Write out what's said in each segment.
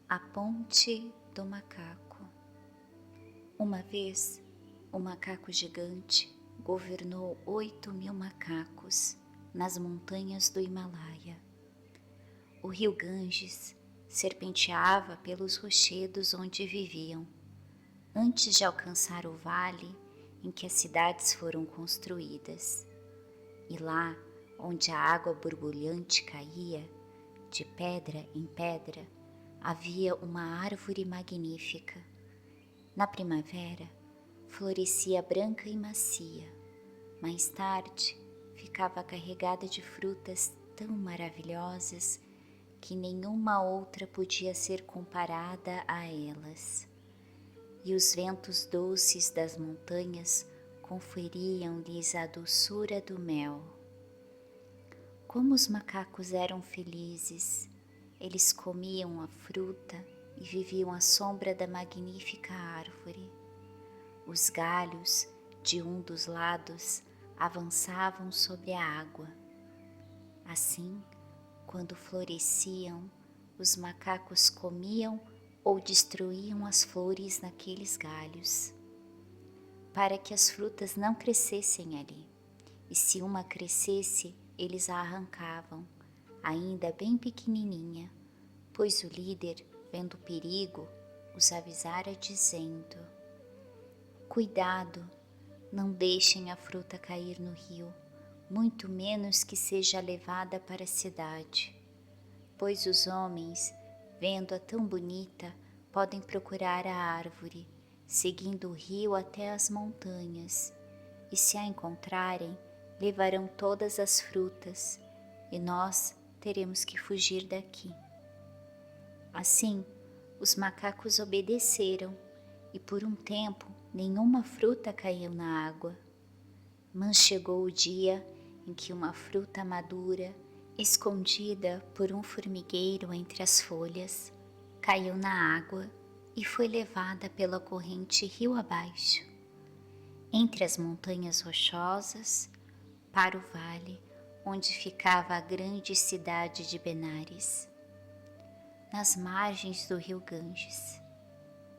A ponte do macaco. Uma vez, o macaco gigante governou 8.000 macacos nas montanhas do Himalaia. O rio Ganges serpenteava pelos rochedos onde viviam, antes de alcançar o vale em que as cidades foram construídas. E lá, onde a água borbulhante caía, de pedra em pedra, havia uma árvore magnífica. Na primavera, florescia branca e macia. Mais tarde, ficava carregada de frutas tão maravilhosas que nenhuma outra podia ser comparada a elas. E os ventos doces das montanhas conferiam-lhes a doçura do mel. Como os macacos eram felizes! Eles comiam a fruta e viviam à sombra da magnífica árvore. Os galhos de um dos lados avançavam sobre a água. Assim, quando floresciam, os macacos comiam ou destruíam as flores naqueles galhos, para que as frutas não crescessem ali. E se uma crescesse, eles a arrancavam, ainda bem pequenininha, pois o líder, vendo o perigo, os avisara dizendo: cuidado, não deixem a fruta cair no rio, muito menos que seja levada para a cidade, pois os homens, vendo-a tão bonita, podem procurar a árvore, seguindo o rio até as montanhas, e se a encontrarem, levarão todas as frutas, e nós teremos que fugir daqui. Assim, os macacos obedeceram, e por um tempo nenhuma fruta caiu na água. Mas chegou o dia em que uma fruta madura, escondida por um formigueiro entre as folhas, caiu na água e foi levada pela corrente rio abaixo, entre as montanhas rochosas, para o vale onde ficava a grande cidade de Benares, nas margens do rio Ganges.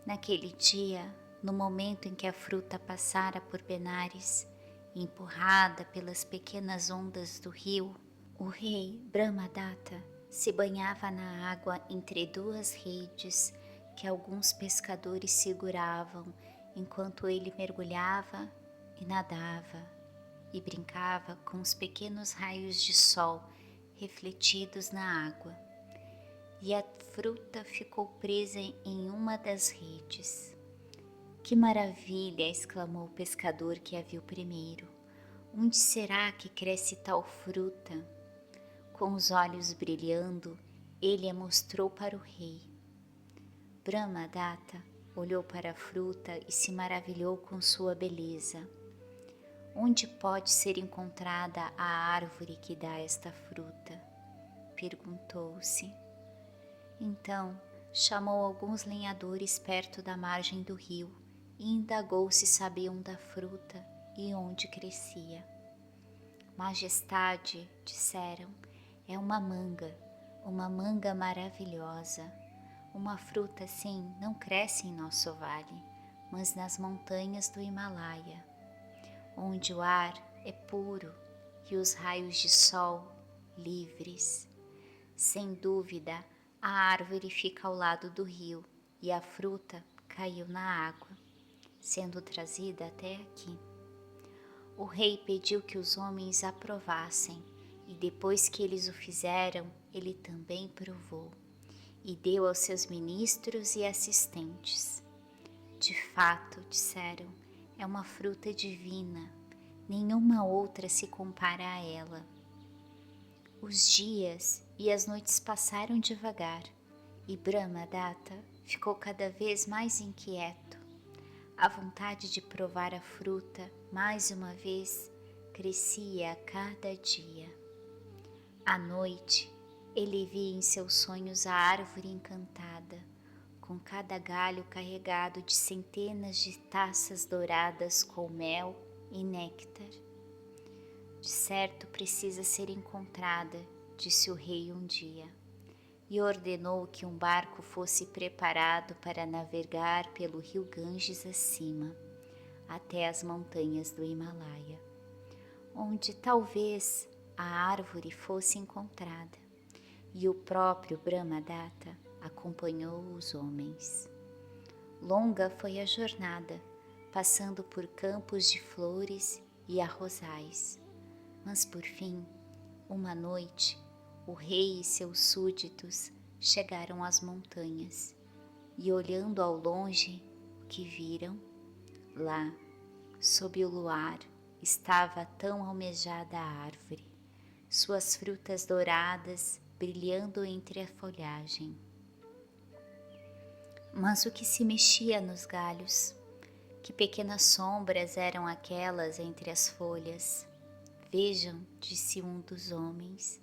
Naquele dia, no momento em que a fruta passara por Benares, empurrada pelas pequenas ondas do rio, o rei Brahmadatta se banhava na água entre duas redes que alguns pescadores seguravam enquanto ele mergulhava e nadava e brincava com os pequenos raios de sol refletidos na água. E a fruta ficou presa em uma das redes. Que maravilha! Exclamou o pescador que a viu primeiro. Onde será que cresce tal fruta? Com os olhos brilhando, ele a mostrou para o rei. Brahmadatta olhou para a fruta e se maravilhou com sua beleza. Onde pode ser encontrada a árvore que dá esta fruta? Perguntou-se. Então, chamou alguns lenhadores perto da margem do rio e indagou se sabiam da fruta e onde crescia. Majestade, disseram, é uma manga maravilhosa. Uma fruta assim não cresce em nosso vale, mas nas montanhas do Himalaia, onde o ar é puro e os raios de sol livres. Sem dúvida, a árvore fica ao lado do rio e a fruta caiu na água, sendo trazida até aqui. O rei pediu que os homens a provassem, e depois que eles o fizeram, ele também provou, e deu aos seus ministros e assistentes. De fato, disseram, é uma fruta divina, nenhuma outra se compara a ela. Os dias e as noites passaram devagar, e Brahmadatta ficou cada vez mais inquieto. A vontade de provar a fruta, mais uma vez, crescia a cada dia. À noite, ele via em seus sonhos a árvore encantada, com cada galho carregado de centenas de taças douradas com mel e néctar. De certo precisa ser encontrada, disse o rei um dia. e ordenou que um barco fosse preparado para navegar pelo rio Ganges acima, até as montanhas do Himalaia, onde talvez a árvore fosse encontrada, e o próprio Brahmadatta acompanhou os homens. Longa foi a jornada, passando por campos de flores e arrozais, mas por fim, uma noite, o rei e seus súditos chegaram às montanhas e, olhando ao longe, o que viram? Lá, sob o luar, estava a tão almejada árvore, suas frutas douradas brilhando entre a folhagem. Mas o que se mexia nos galhos? Que pequenas sombras eram aquelas entre as folhas? Vejam, disse um dos homens,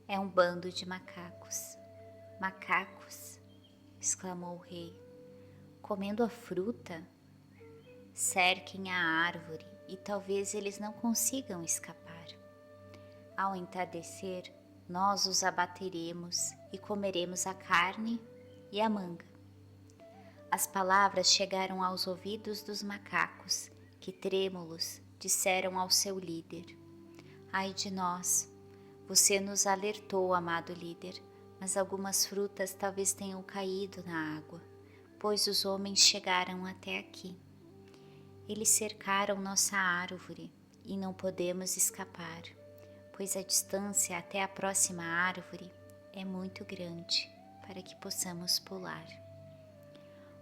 é um bando de macacos. Macacos? Exclamou o rei. Comendo a fruta? Cerquem a árvore e talvez eles não consigam escapar. Ao entardecer, nós os abateremos e comeremos a carne e a manga. As palavras chegaram aos ouvidos dos macacos, que, trêmulos, disseram ao seu líder: Ai de nós! Você nos alertou, amado líder, mas algumas frutas talvez tenham caído na água, pois os homens chegaram até aqui. Eles cercaram nossa árvore e não podemos escapar, pois a distância até a próxima árvore é muito grande para que possamos pular.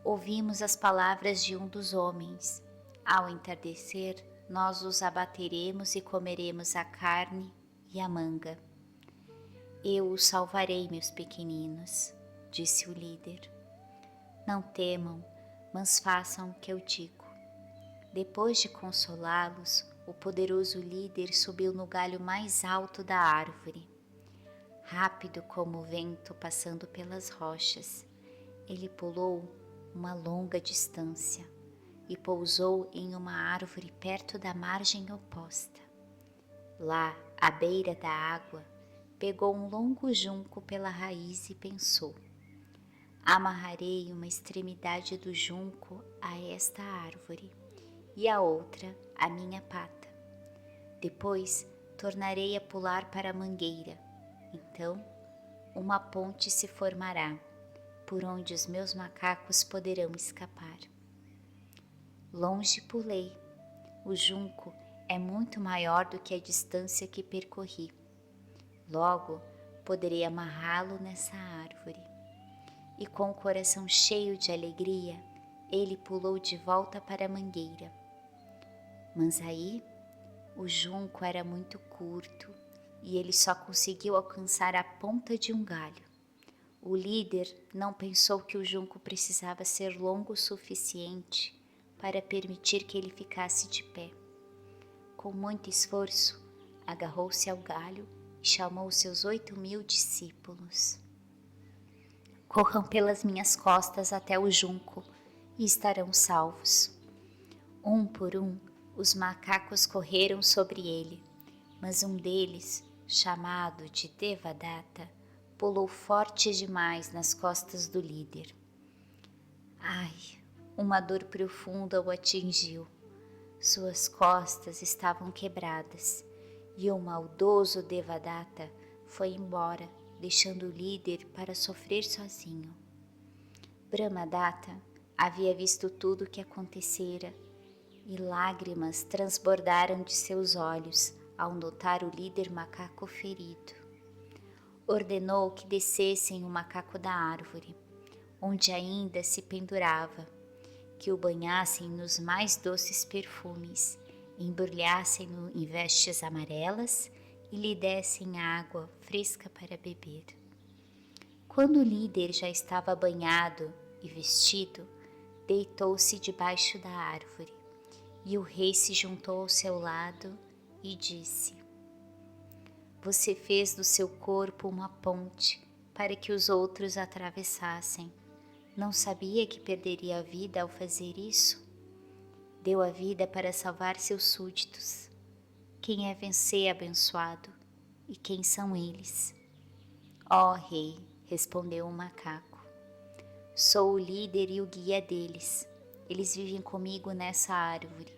Ouvimos as palavras de um dos homens. Ao entardecer, nós os abateremos e comeremos a carne e a manga. Eu os salvarei, meus pequeninos, disse o líder. Não temam, mas façam o que eu digo. Depois de consolá-los, o poderoso líder subiu no galho mais alto da árvore. Rápido como o vento passando pelas rochas, ele pulou uma longa distância e pousou em uma árvore perto da margem oposta. Lá, à beira da água, pegou um longo junco pela raiz e pensou: amarrarei uma extremidade do junco a esta árvore e a outra à minha pata. Depois tornarei a pular para a mangueira. Então, uma ponte se formará, por onde os meus macacos poderão escapar. Longe pulei. O junco é muito maior do que a distância que percorri. Logo, poderei amarrá-lo nessa árvore. E com o coração cheio de alegria, ele pulou de volta para a mangueira. Mas aí, o junco era muito curto e ele só conseguiu alcançar a ponta de um galho. O líder não pensou que o junco precisava ser longo o suficiente para permitir que ele ficasse de pé. Com muito esforço, agarrou-se ao galho e chamou seus 8.000 discípulos. Corram pelas minhas costas até o junco e estarão salvos. Um por um, os macacos correram sobre ele, mas um deles, chamado de Devadatta, pulou forte demais nas costas do líder. Ai, uma dor profunda o atingiu. Suas costas estavam quebradas e o maldoso Devadatta foi embora, deixando o líder para sofrer sozinho. Brahmadatta havia visto tudo o que acontecera e lágrimas transbordaram de seus olhos ao notar o líder macaco ferido. Ordenou que descessem o macaco da árvore, onde ainda se pendurava, que o banhassem nos mais doces perfumes, embrulhassem-no em vestes amarelas e lhe dessem água fresca para beber. Quando o líder já estava banhado e vestido, deitou-se debaixo da árvore, e o rei se juntou ao seu lado e disse: Você fez do seu corpo uma ponte para que os outros atravessassem. Não sabia que perderia a vida ao fazer isso? Deu a vida para salvar seus súditos. Quem é vencer é abençoado, e quem são eles? Ó rei, respondeu o macaco. Sou o líder e o guia deles. Eles vivem comigo nessa árvore.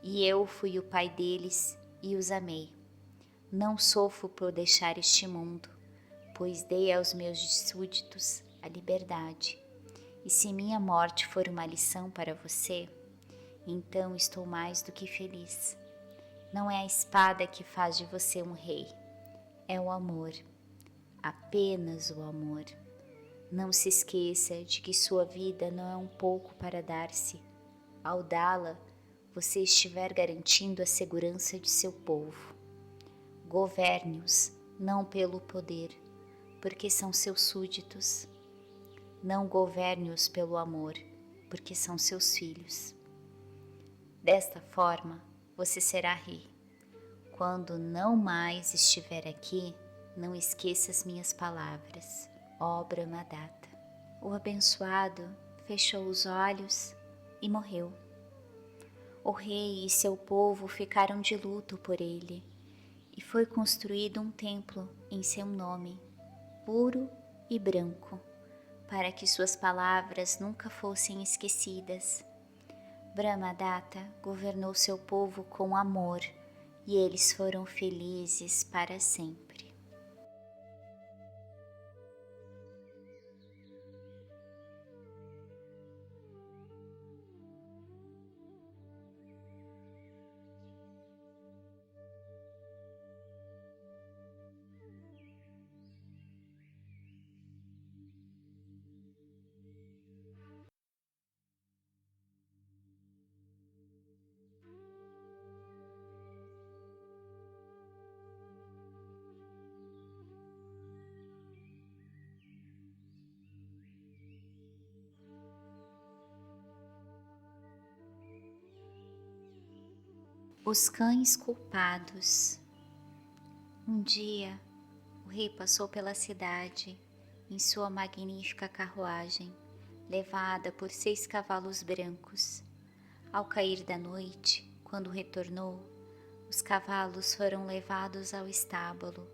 E eu fui o pai deles e os amei. Não sofro por deixar este mundo, pois dei aos meus súditos a liberdade. E se minha morte for uma lição para você, então estou mais do que feliz. Não é a espada que faz de você um rei, é o amor, apenas o amor. Não se esqueça de que sua vida não é um pouco para dar-se. Ao dá-la, você estiver garantindo a segurança de seu povo. Governe-os, não pelo poder, porque são seus súditos. Não governe-os pelo amor, porque são seus filhos. Desta forma, você será rei. Quando não mais estiver aqui, não esqueça as minhas palavras. Ó Brahmadatta. O abençoado fechou os olhos e morreu. O rei e seu povo ficaram de luto por ele, e foi construído um templo em seu nome, puro e branco, para que suas palavras nunca fossem esquecidas. Brahmadatta governou seu povo com amor, e eles foram felizes para sempre. Os cães culpados. Um dia, o rei passou pela cidade em sua magnífica carruagem, levada por 6 cavalos brancos. Ao cair da noite, quando retornou, os cavalos foram levados ao estábulo,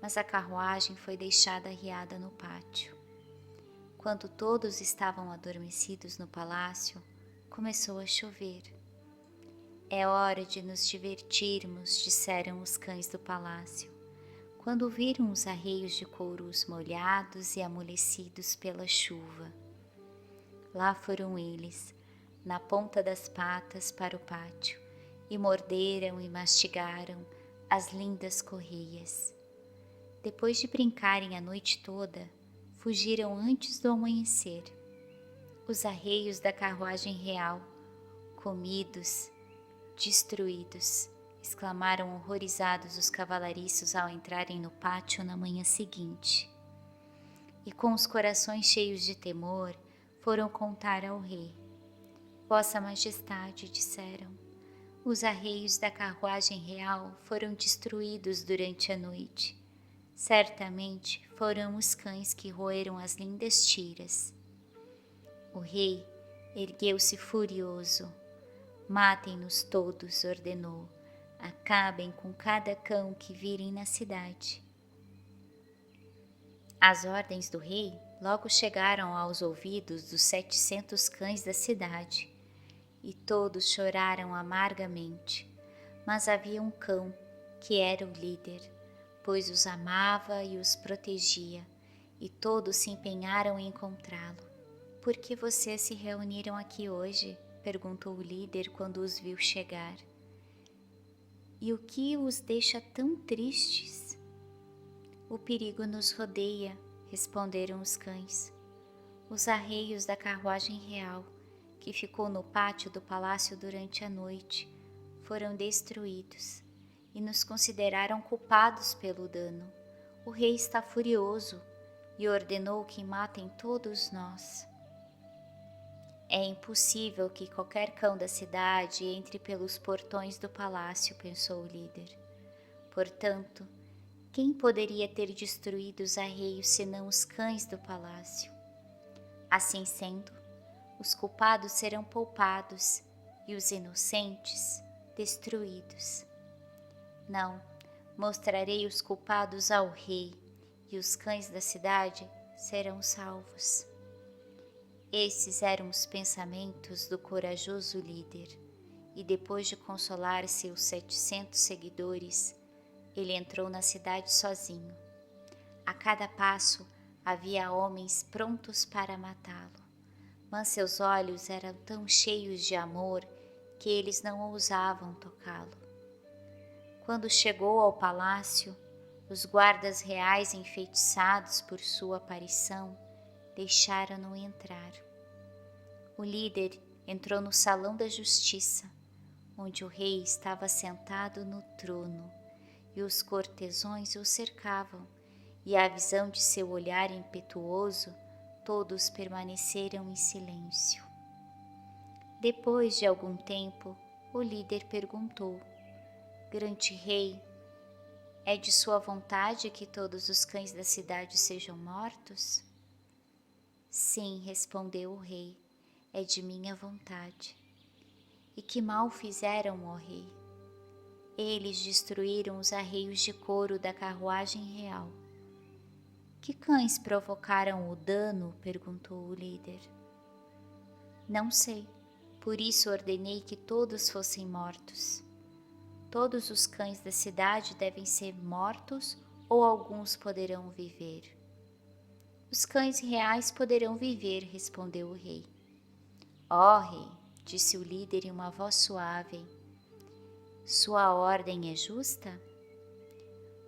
mas a carruagem foi deixada arriada no pátio. Quando todos estavam adormecidos no palácio, começou a chover. É hora de nos divertirmos, disseram os cães do palácio, quando viram os arreios de couros molhados e amolecidos pela chuva. Lá foram eles, na ponta das patas para o pátio, e morderam e mastigaram as lindas correias. Depois de brincarem a noite toda, fugiram antes do amanhecer. Os arreios da carruagem real, comidos, destruídos, exclamaram horrorizados os cavalariços ao entrarem no pátio na manhã seguinte. E com os corações cheios de temor, foram contar ao rei. Vossa Majestade, disseram, os arreios da carruagem real foram destruídos durante a noite. Certamente foram os cães que roeram as lindas tiras. O rei ergueu-se furioso. Matem-nos todos, ordenou. Acabem com cada cão que virem na cidade. As ordens do rei logo chegaram aos ouvidos dos 700 cães da cidade, e todos choraram amargamente. Mas havia um cão que era o líder, pois os amava e os protegia, e todos se empenharam em encontrá-lo. Por que vocês se reuniram aqui hoje? Perguntou o líder quando os viu chegar. E o que os deixa tão tristes? O perigo nos rodeia, responderam os cães. Os arreios da carruagem real, que ficou no pátio do palácio durante a noite, foram destruídos e nos consideraram culpados pelo dano. O rei está furioso e ordenou que matem todos nós. É impossível que qualquer cão da cidade entre pelos portões do palácio, pensou o líder. Portanto, quem poderia ter destruído os arreios senão os cães do palácio? Assim sendo, os culpados serão poupados e os inocentes destruídos. Não, mostrarei os culpados ao rei e os cães da cidade serão salvos. Esses eram os pensamentos do corajoso líder, e depois de consolar seus 700 seguidores, ele entrou na cidade sozinho. A cada passo havia homens prontos para matá-lo, mas seus olhos eram tão cheios de amor que eles não ousavam tocá-lo. Quando chegou ao palácio, os guardas reais, enfeitiçados por sua aparição, deixaram-no entrar. O líder entrou no salão da justiça, onde o rei estava sentado no trono, e os cortesões o cercavam, e à visão de seu olhar impetuoso, todos permaneceram em silêncio. Depois de algum tempo, o líder perguntou: Grande rei, é de sua vontade que todos os cães da cidade sejam mortos? Sim, respondeu o rei, é de minha vontade. E que mal fizeram, ó rei? Eles destruíram os arreios de couro da carruagem real. Que cães provocaram o dano? Perguntou o líder. Não sei, por isso ordenei que todos fossem mortos. Todos os cães da cidade devem ser mortos ou alguns poderão viver? Os cães reais poderão viver, respondeu o rei. Ó rei, disse o líder em uma voz suave, sua ordem é justa?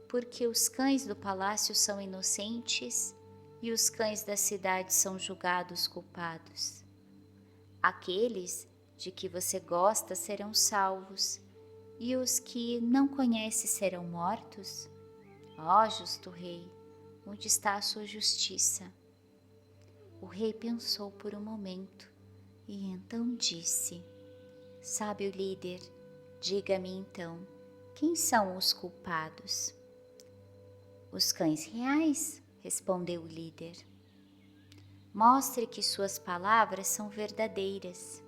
Porque os cães do palácio são inocentes e os cães da cidade são julgados culpados. Aqueles de que você gosta serão salvos, e os que não conhece serão mortos? Ó justo rei, onde está a sua justiça? O rei pensou por um momento e então disse: Sábio líder, diga-me então, quem são os culpados? Os cães reais, respondeu o líder. Mostre que suas palavras são verdadeiras.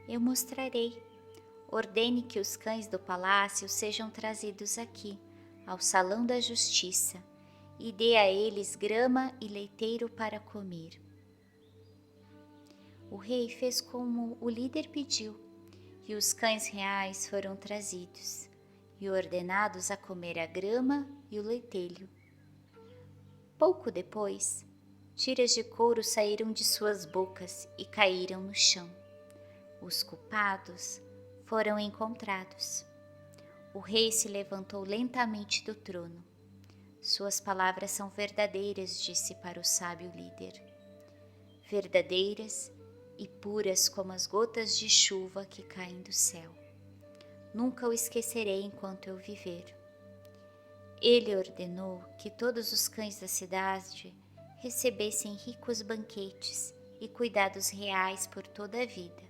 Eu mostrarei. Ordene que os cães do palácio sejam trazidos aqui, ao salão da justiça, e dê a eles grama e leiteiro para comer. O rei fez como o líder pediu, e os cães reais foram trazidos, e ordenados a comer a grama e o leiteiro. Pouco depois, tiras de couro saíram de suas bocas e caíram no chão. Os culpados foram encontrados. O rei se levantou lentamente do trono. Suas palavras são verdadeiras, disse para o sábio líder. Verdadeiras e puras como as gotas de chuva que caem do céu. Nunca o esquecerei enquanto eu viver. Ele ordenou que todos os cães da cidade recebessem ricos banquetes e cuidados reais por toda a vida.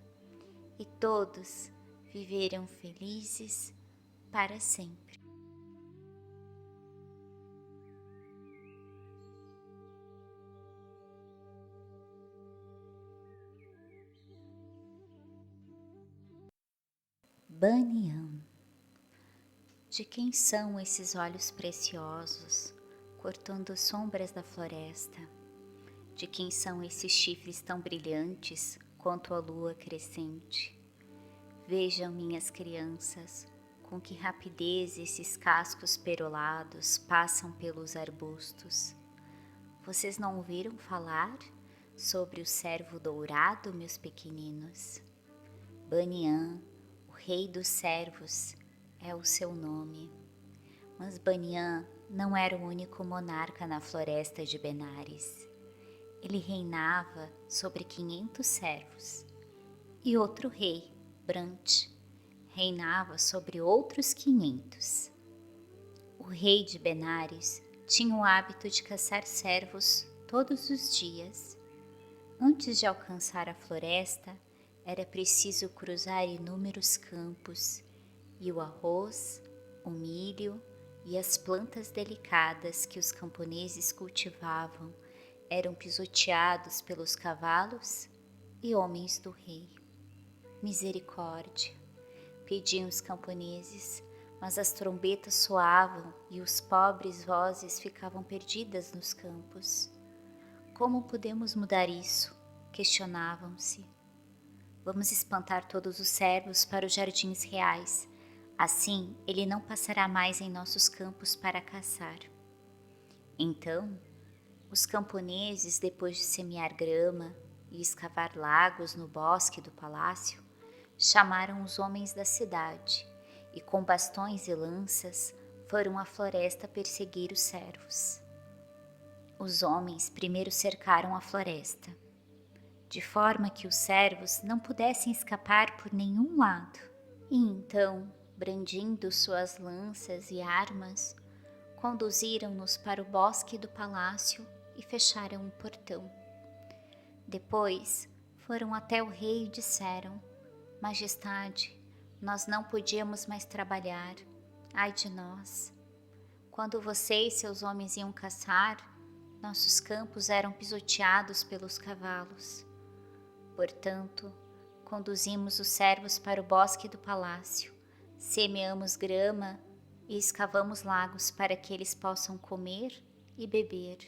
E todos viveram felizes para sempre. Banyan. De quem são esses olhos preciosos, cortando sombras da floresta? De quem são esses chifres tão brilhantes quanto a lua crescente? Vejam, minhas crianças, com que rapidez esses cascos perolados passam pelos arbustos. Vocês não ouviram falar sobre o cervo dourado, meus pequeninos? Banyan, o rei dos cervos, é o seu nome. Mas Banyan não era o único monarca na floresta de Benares. Ele reinava sobre 500 servos. E outro rei, Brant, reinava sobre outros 500. O rei de Benares tinha o hábito de caçar servos todos os dias. Antes de alcançar a floresta, era preciso cruzar inúmeros campos, e o arroz, o milho e as plantas delicadas que os camponeses cultivavam eram pisoteados pelos cavalos e homens do rei. Misericórdia, pediam os camponeses, mas as trombetas soavam e os pobres vozes ficavam perdidas nos campos. Como podemos mudar isso? Questionavam-se. Vamos espantar todos os servos para os jardins reais. Assim, ele não passará mais em nossos campos para caçar. Então, os camponeses, depois de semear grama e escavar lagos no bosque do palácio, chamaram os homens da cidade e, com bastões e lanças, foram à floresta perseguir os servos. Os homens primeiro cercaram a floresta, de forma que os servos não pudessem escapar por nenhum lado. E então, brandindo suas lanças e armas, conduziram-nos para o bosque do palácio e fecharam um portão. Depois, foram até o rei e disseram: Majestade, nós não podíamos mais trabalhar. Ai de nós! Quando você e seus homens iam caçar, nossos campos eram pisoteados pelos cavalos. Portanto, conduzimos os servos para o bosque do palácio, semeamos grama e escavamos lagos para que eles possam comer e beber.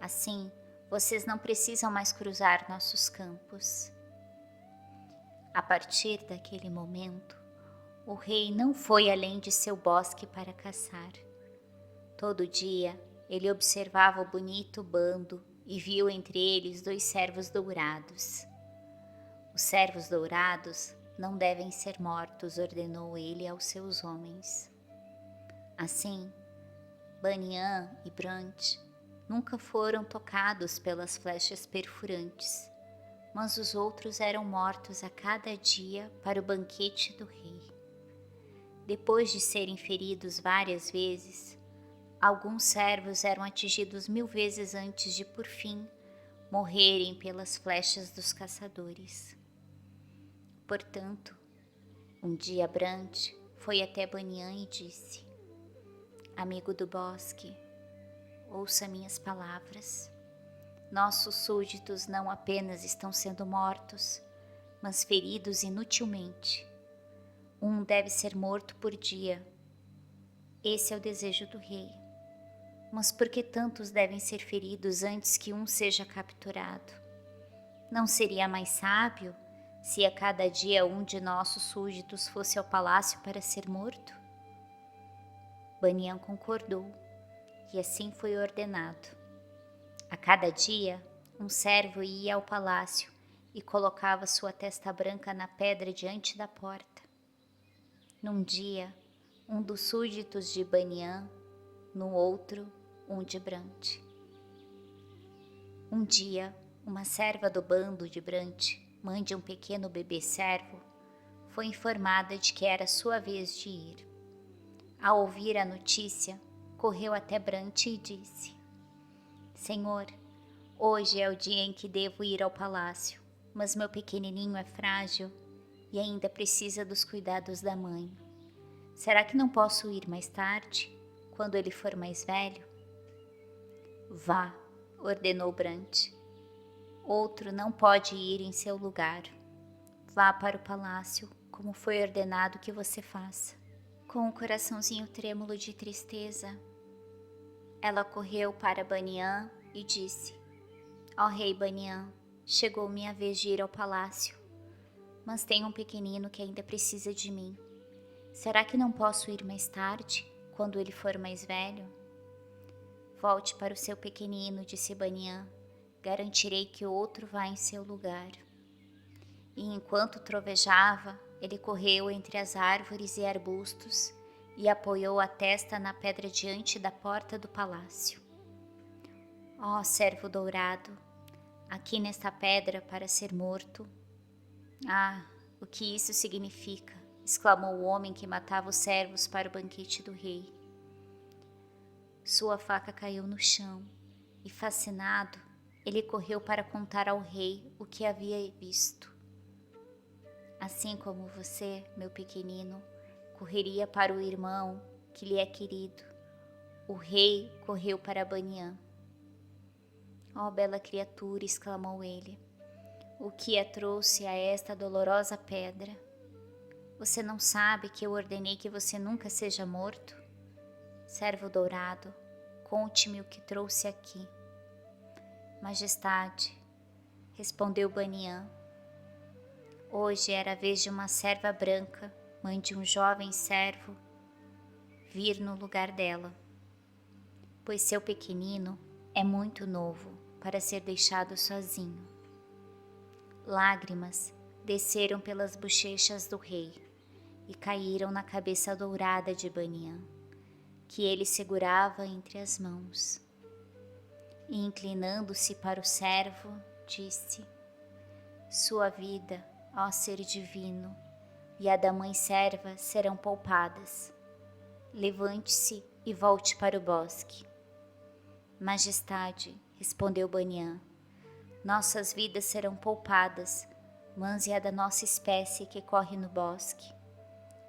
Assim, vocês não precisam mais cruzar nossos campos. A partir daquele momento, o rei não foi além de seu bosque para caçar. Todo dia, ele observava o bonito bando e viu entre eles 2 servos dourados. Os servos dourados não devem ser mortos, ordenou ele aos seus homens. Assim, Banian e Brant nunca foram tocados pelas flechas perfurantes, mas os outros eram mortos a cada dia para o banquete do rei. Depois de serem feridos várias vezes, alguns servos eram atingidos 1000 vezes antes de, por fim, morrerem pelas flechas dos caçadores. Portanto, um dia Brant foi até Banian e disse: Amigo do bosque, ouça minhas palavras. Nossos súditos não apenas estão sendo mortos, mas feridos inutilmente. Um deve ser morto por dia. Esse é o desejo do rei. Mas por que tantos devem ser feridos antes que um seja capturado? Não seria mais sábio se a cada dia um de nossos súditos fosse ao palácio para ser morto? Banian concordou, e assim foi ordenado. A cada dia, um servo ia ao palácio e colocava sua testa branca na pedra diante da porta. Num dia, um dos súditos de Banian, no outro, um de Brant. Um dia, uma serva do bando de Brant, mãe de um pequeno bebê servo, foi informada de que era sua vez de ir. Ao ouvir a notícia, correu até Brant e disse: Senhor, hoje é o dia em que devo ir ao palácio, mas meu pequenininho é frágil e ainda precisa dos cuidados da mãe. Será que não posso ir mais tarde, quando ele for mais velho? Vá, ordenou Brant. Outro não pode ir em seu lugar. Vá para o palácio, como foi ordenado que você faça. Com o coraçãozinho trêmulo de tristeza, ela correu para Banian e disse: Ó rei Banian, chegou minha vez de ir ao palácio, mas tem um pequenino que ainda precisa de mim. Será que não posso ir mais tarde, quando ele for mais velho? Volte para o seu pequenino, disse Banian. Garantirei que outro vá em seu lugar. E enquanto trovejava, ele correu entre as árvores e arbustos e apoiou a testa na pedra diante da porta do palácio. Ó servo dourado, aqui nesta pedra para ser morto. Ah, o que isso significa? Exclamou o homem que matava os servos para o banquete do rei. Sua faca caiu no chão e, fascinado, ele correu para contar ao rei o que havia visto. Assim como você, meu pequenino, correria para o irmão que lhe é querido, o rei correu para Banian. Ó bela criatura, exclamou ele, o que a trouxe a esta dolorosa pedra? Você não sabe que eu ordenei que você nunca seja morto? Servo dourado, conte-me o que trouxe aqui. Majestade, respondeu Banian. Hoje era a vez de uma serva branca, mãe de um jovem servo, vir no lugar dela, pois seu pequenino é muito novo para ser deixado sozinho. Lágrimas desceram pelas bochechas do rei e caíram na cabeça dourada de Banian, que ele segurava entre as mãos. E inclinando-se para o servo, disse: Sua vida, ó ser divino, e a da mãe serva serão poupadas. Levante-se e volte para o bosque. Majestade, respondeu Banian, nossas vidas serão poupadas, mas e a da nossa espécie que corre no bosque?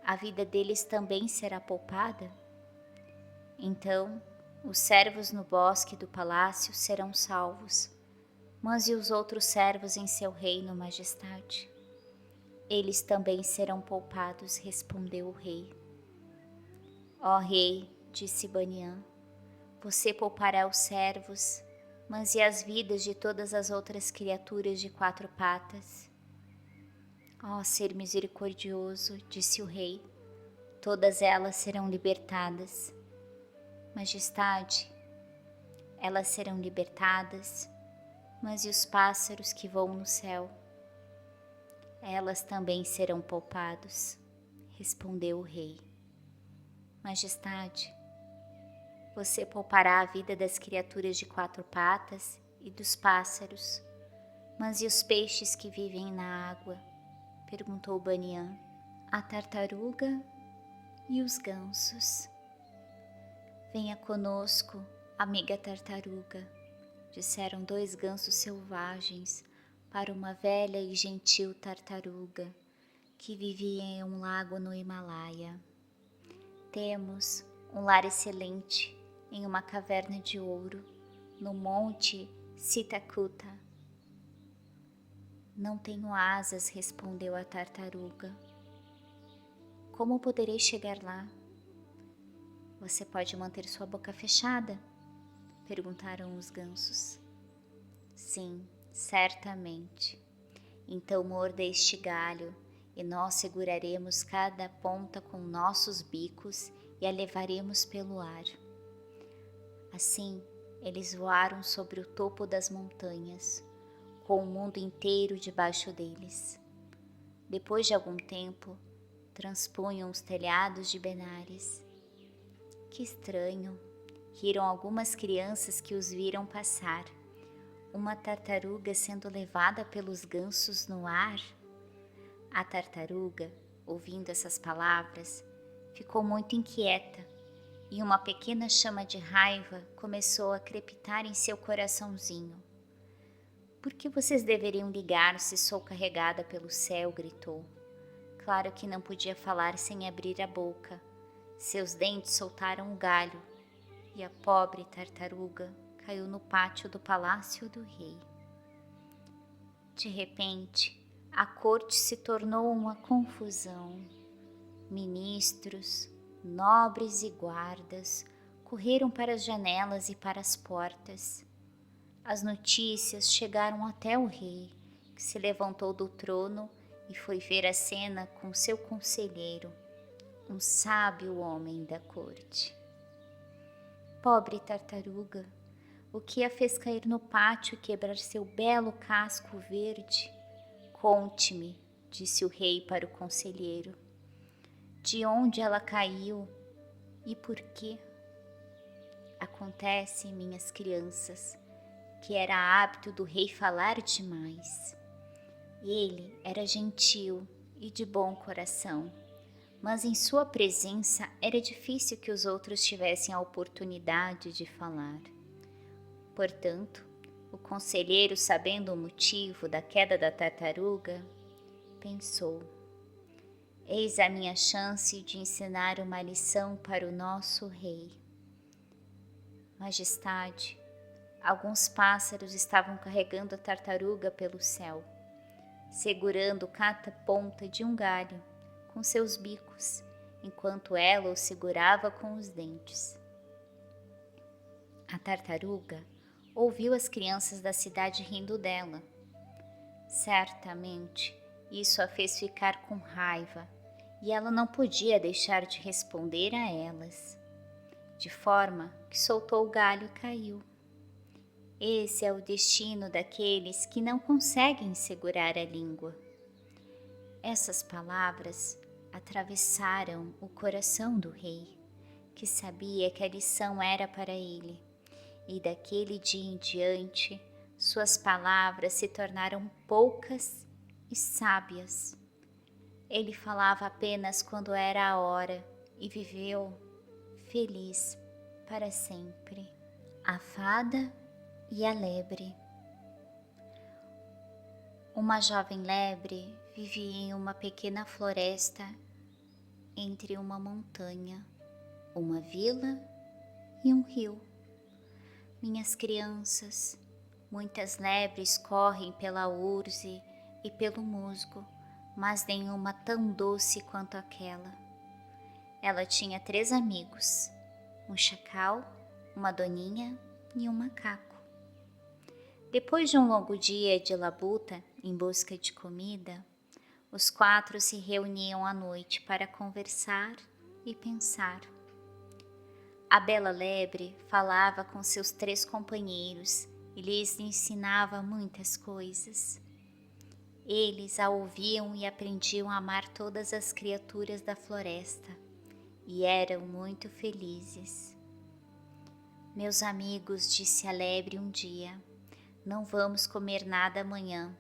A vida deles também será poupada? Então, os servos no bosque do palácio serão salvos, mas e os outros servos em seu reino, majestade? Eles também serão poupados, respondeu o rei. Ó rei, disse Banian, você poupará os servos, mas e as vidas de todas as outras criaturas de 4 patas? Ó ser misericordioso, disse o rei, todas elas serão libertadas. Majestade, elas serão libertadas, mas e os pássaros que voam no céu? Elas também serão poupados, respondeu o rei. Majestade, você poupará a vida das criaturas de 4 patas e dos pássaros, mas e os peixes que vivem na água? Perguntou Banian. A tartaruga e os gansos. Venha conosco, amiga tartaruga, disseram 2 gansos selvagens para uma velha e gentil tartaruga que vivia em um lago no Himalaia. Temos um lar excelente em uma caverna de ouro no monte Sitakuta. Não tenho asas, respondeu a tartaruga. Como poderei chegar lá? Você pode manter sua boca fechada? Perguntaram os gansos. Sim, certamente. Então morda este galho e nós seguraremos cada ponta com nossos bicos e a levaremos pelo ar. Assim, eles voaram sobre o topo das montanhas, com o mundo inteiro debaixo deles. Depois de algum tempo, transpunham os telhados de Benares. Que estranho! Riram algumas crianças que os viram passar. Uma tartaruga sendo levada pelos gansos no ar? A tartaruga, ouvindo essas palavras, ficou muito inquieta e uma pequena chama de raiva começou a crepitar em seu coraçãozinho. Por que vocês deveriam ligar se sou carregada pelo céu? Gritou. Claro que não podia falar sem abrir a boca. Seus dentes soltaram o galho e a pobre tartaruga caiu no pátio do palácio do rei. De repente, a corte se tornou uma confusão. Ministros, nobres e guardas correram para as janelas e para as portas. As notícias chegaram até o rei, que se levantou do trono e foi ver a cena com seu conselheiro, um sábio homem da corte. Pobre tartaruga, o que a fez cair no pátio e quebrar seu belo casco verde? Conte-me, disse o rei para o conselheiro, de onde ela caiu e por quê? Acontece, minhas crianças, que era hábito do rei falar demais. Ele era gentil e de bom coração, mas em sua presença era difícil que os outros tivessem a oportunidade de falar. Portanto, o conselheiro, sabendo o motivo da queda da tartaruga, pensou: eis a minha chance de ensinar uma lição para o nosso rei. Majestade, alguns pássaros estavam carregando a tartaruga pelo céu, segurando cada ponta de um galho com seus bicos, enquanto ela o segurava com os dentes. A tartaruga ouviu as crianças da cidade rindo dela. Certamente, isso a fez ficar com raiva, e ela não podia deixar de responder a elas, de forma que soltou o galho e caiu. Esse é o destino daqueles que não conseguem segurar a língua. Essas palavras atravessaram o coração do rei, que sabia que a lição era para ele, e daquele dia em diante, suas palavras se tornaram poucas e sábias. Ele falava apenas quando era a hora e viveu feliz para sempre. A fada e a lebre. Uma jovem lebre vivia em uma pequena floresta entre uma montanha, uma vila e um rio. Minhas crianças, muitas lebres correm pela urze e pelo musgo, mas nenhuma tão doce quanto aquela. Ela tinha 3 amigos, um chacal, uma doninha e um macaco. Depois de um longo dia de labuta em busca de comida, os 4 se reuniam à noite para conversar e pensar. A bela lebre falava com seus 3 companheiros e lhes ensinava muitas coisas. Eles a ouviam e aprendiam a amar todas as criaturas da floresta e eram muito felizes. Meus amigos, disse a lebre um dia, não vamos comer nada amanhã.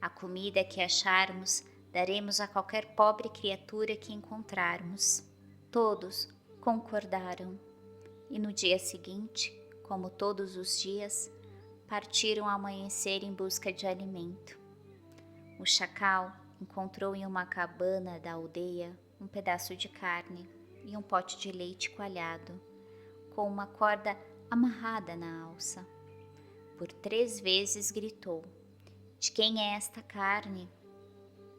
A comida que acharmos daremos a qualquer pobre criatura que encontrarmos. Todos concordaram e no dia seguinte, como todos os dias, partiram ao amanhecer em busca de alimento. O chacal encontrou em uma cabana da aldeia um pedaço de carne e um pote de leite coalhado, com uma corda amarrada na alça. Por 3 vezes gritou: de quem é esta carne?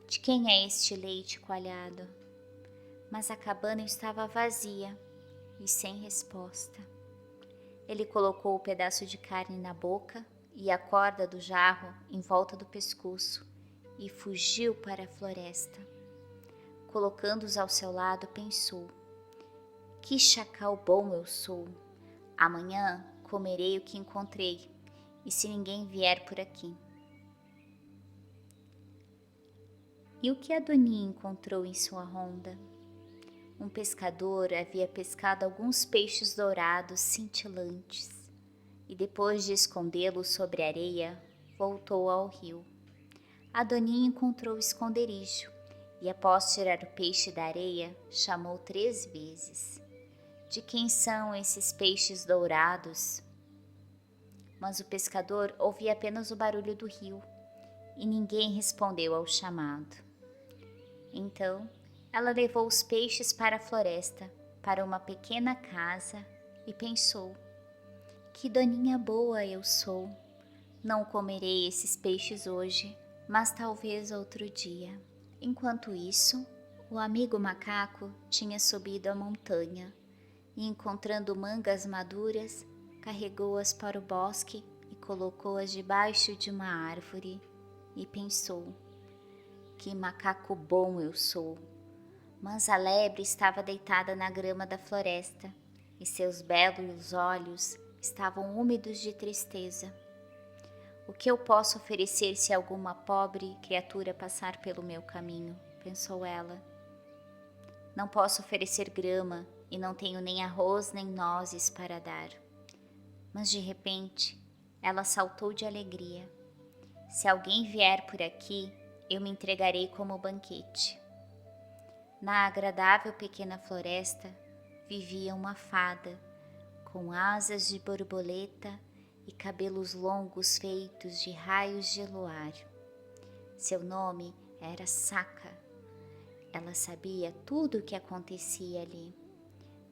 De quem é este leite coalhado? Mas a cabana estava vazia e sem resposta. Ele colocou o pedaço de carne na boca e a corda do jarro em volta do pescoço e fugiu para a floresta. Colocando-os ao seu lado, pensou: que chacal bom eu sou! Amanhã comerei o que encontrei, e se ninguém vier por aqui. E o que a doninha encontrou em sua ronda? Um pescador havia pescado alguns peixes dourados cintilantes e depois de escondê-los sobre a areia, voltou ao rio. A doninha encontrou o esconderijo e após tirar o peixe da areia, chamou 3 vezes. De quem são esses peixes dourados? Mas o pescador ouvia apenas o barulho do rio e ninguém respondeu ao chamado. Então, ela levou os peixes para a floresta, para uma pequena casa e pensou: que doninha boa eu sou! Não comerei esses peixes hoje, mas talvez outro dia. Enquanto isso, o amigo macaco tinha subido a montanha e, encontrando mangas maduras, carregou-as para o bosque e colocou-as debaixo de uma árvore e pensou: que macaco bom eu sou! Mas a lebre estava deitada na grama da floresta e seus belos olhos estavam úmidos de tristeza. O que eu posso oferecer se alguma pobre criatura passar pelo meu caminho? Pensou ela. Não posso oferecer grama e não tenho nem arroz nem nozes para dar. Mas de repente, ela saltou de alegria. Se alguém vier por aqui, eu me entregarei como banquete. Na agradável pequena floresta vivia uma fada, com asas de borboleta e cabelos longos feitos de raios de luar. Seu nome era Saca. Ela sabia tudo o que acontecia ali.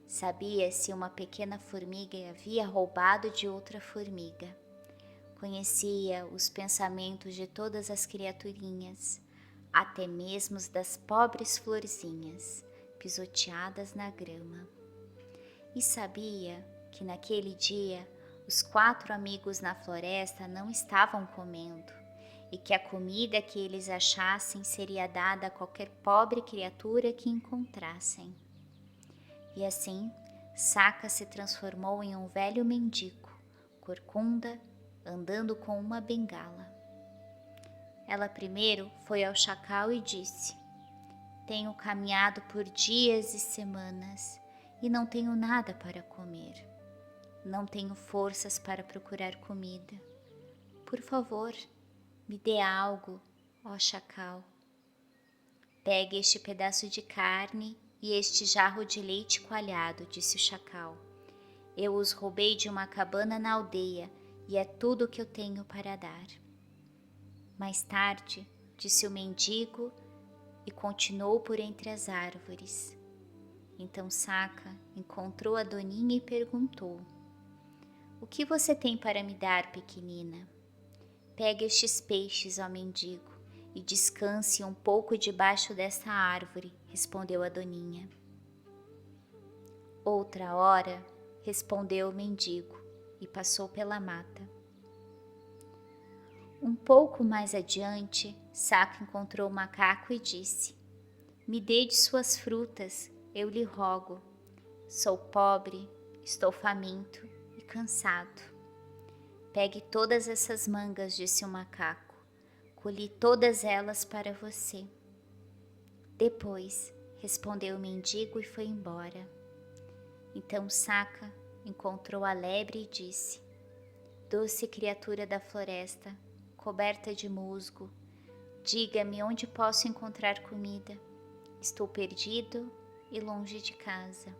Sabia se uma pequena formiga havia roubado de outra formiga. Conhecia os pensamentos de todas as criaturinhas, até mesmo das pobres florzinhas pisoteadas na grama. E sabia que naquele dia os 4 amigos na floresta não estavam comendo e que a comida que eles achassem seria dada a qualquer pobre criatura que encontrassem. E assim, Saka se transformou em um velho mendigo, corcunda, andando com uma bengala. Ela primeiro foi ao chacal e disse: "Tenho caminhado por dias e semanas e não tenho nada para comer. Não tenho forças para procurar comida. Por favor, me dê algo, ó chacal." "Pegue este pedaço de carne e este jarro de leite coalhado", disse o chacal. "Eu os roubei de uma cabana na aldeia e é tudo o que eu tenho para dar." Mais tarde, disse o mendigo e continuou por entre as árvores. Então Saka encontrou a doninha e perguntou: "O que você tem para me dar, pequenina?" "Pegue estes peixes, ó mendigo, e descanse um pouco debaixo desta árvore", respondeu a doninha. Outra hora, respondeu o mendigo e passou pela mata. Um pouco mais adiante, Saka encontrou o macaco e disse: "Me dê de suas frutas, eu lhe rogo. Sou pobre, estou faminto e cansado." "Pegue todas essas mangas", disse o macaco. "Colhi todas elas para você." "Depois", respondeu o mendigo e foi embora. Então Saka encontrou a lebre e disse: "Doce criatura da floresta, coberta de musgo, diga-me onde posso encontrar comida. Estou perdido e longe de casa."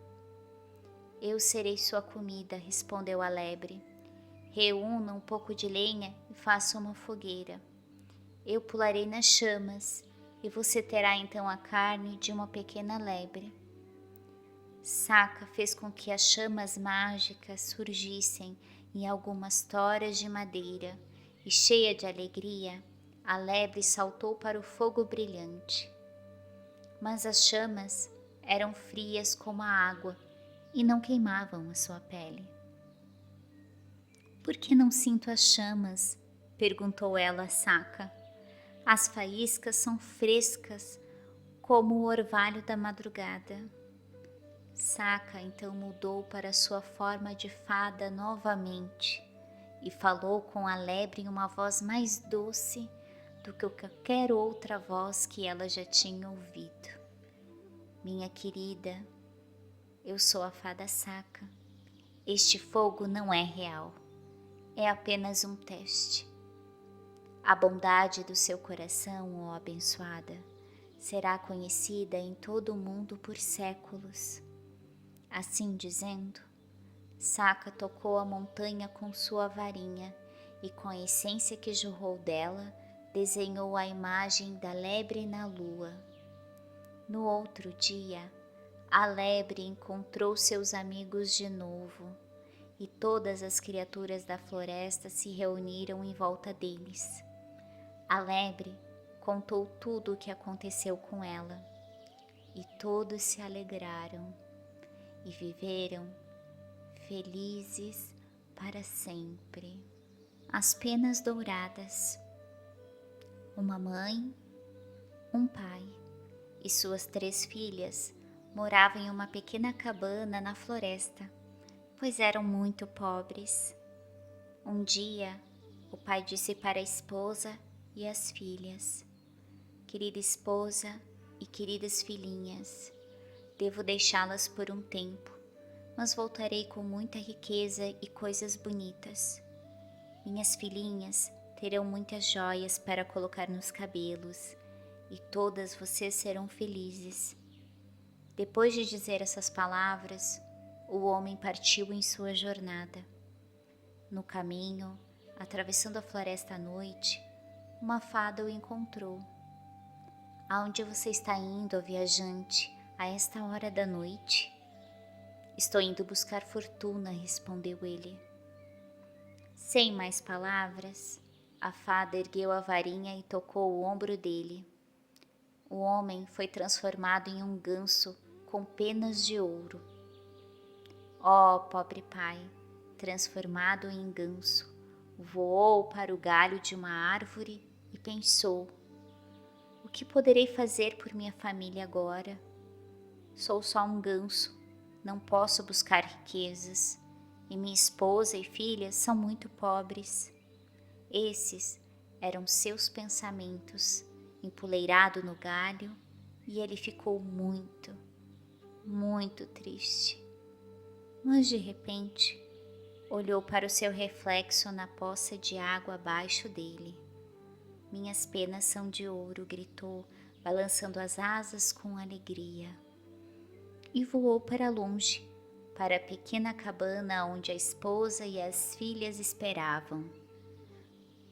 "Eu serei sua comida", respondeu a lebre. "Reúna um pouco de lenha e faça uma fogueira. Eu pularei nas chamas e você terá então a carne de uma pequena lebre." Saka fez com que as chamas mágicas surgissem em algumas toras de madeira e, cheia de alegria, a lebre saltou para o fogo brilhante. Mas as chamas eram frias como a água e não queimavam a sua pele. "Por que não sinto as chamas?", perguntou ela a Saka. "As faíscas são frescas como o orvalho da madrugada." Saka então mudou para sua forma de fada novamente e falou com a lebre em uma voz mais doce do que qualquer outra voz que ela já tinha ouvido. "Minha querida, eu sou a fada Saka. Este fogo não é real. É apenas um teste. A bondade do seu coração, ó abençoada, será conhecida em todo o mundo por séculos." Assim dizendo, Saka tocou a montanha com sua varinha e, com a essência que jorrou dela, desenhou a imagem da lebre na lua. No outro dia, a lebre encontrou seus amigos de novo e todas as criaturas da floresta se reuniram em volta deles. A lebre contou tudo o que aconteceu com ela e todos se alegraram e viveram felizes para sempre. As penas douradas. Uma mãe, um pai e suas 3 filhas moravam em uma pequena cabana na floresta, pois eram muito pobres. Um dia, o pai disse para a esposa e as filhas: "Querida esposa e queridas filhinhas, devo deixá-las por um tempo, mas voltarei com muita riqueza e coisas bonitas. Minhas filhinhas terão muitas joias para colocar nos cabelos e todas vocês serão felizes." Depois de dizer essas palavras, o homem partiu em sua jornada. No caminho, atravessando a floresta à noite, uma fada o encontrou. "Aonde você está indo, ó viajante, a esta hora da noite?" "Estou indo buscar fortuna", respondeu ele. Sem mais palavras, a fada ergueu a varinha e tocou o ombro dele. o homem foi transformado em um ganso com penas de ouro. Ó, pobre pai, transformado em ganso, voou para o galho de uma árvore e pensou: o que poderei fazer por minha família agora? Sou só um ganso, não posso buscar riquezas, e minha esposa e filhas são muito pobres. Esses eram seus pensamentos, empoleirado no galho, e ele ficou muito, muito triste. Mas de repente, olhou para o seu reflexo na poça de água abaixo dele. Minhas penas são de ouro, gritou, balançando as asas com alegria. E voou para longe, para a pequena cabana onde a esposa e as filhas esperavam.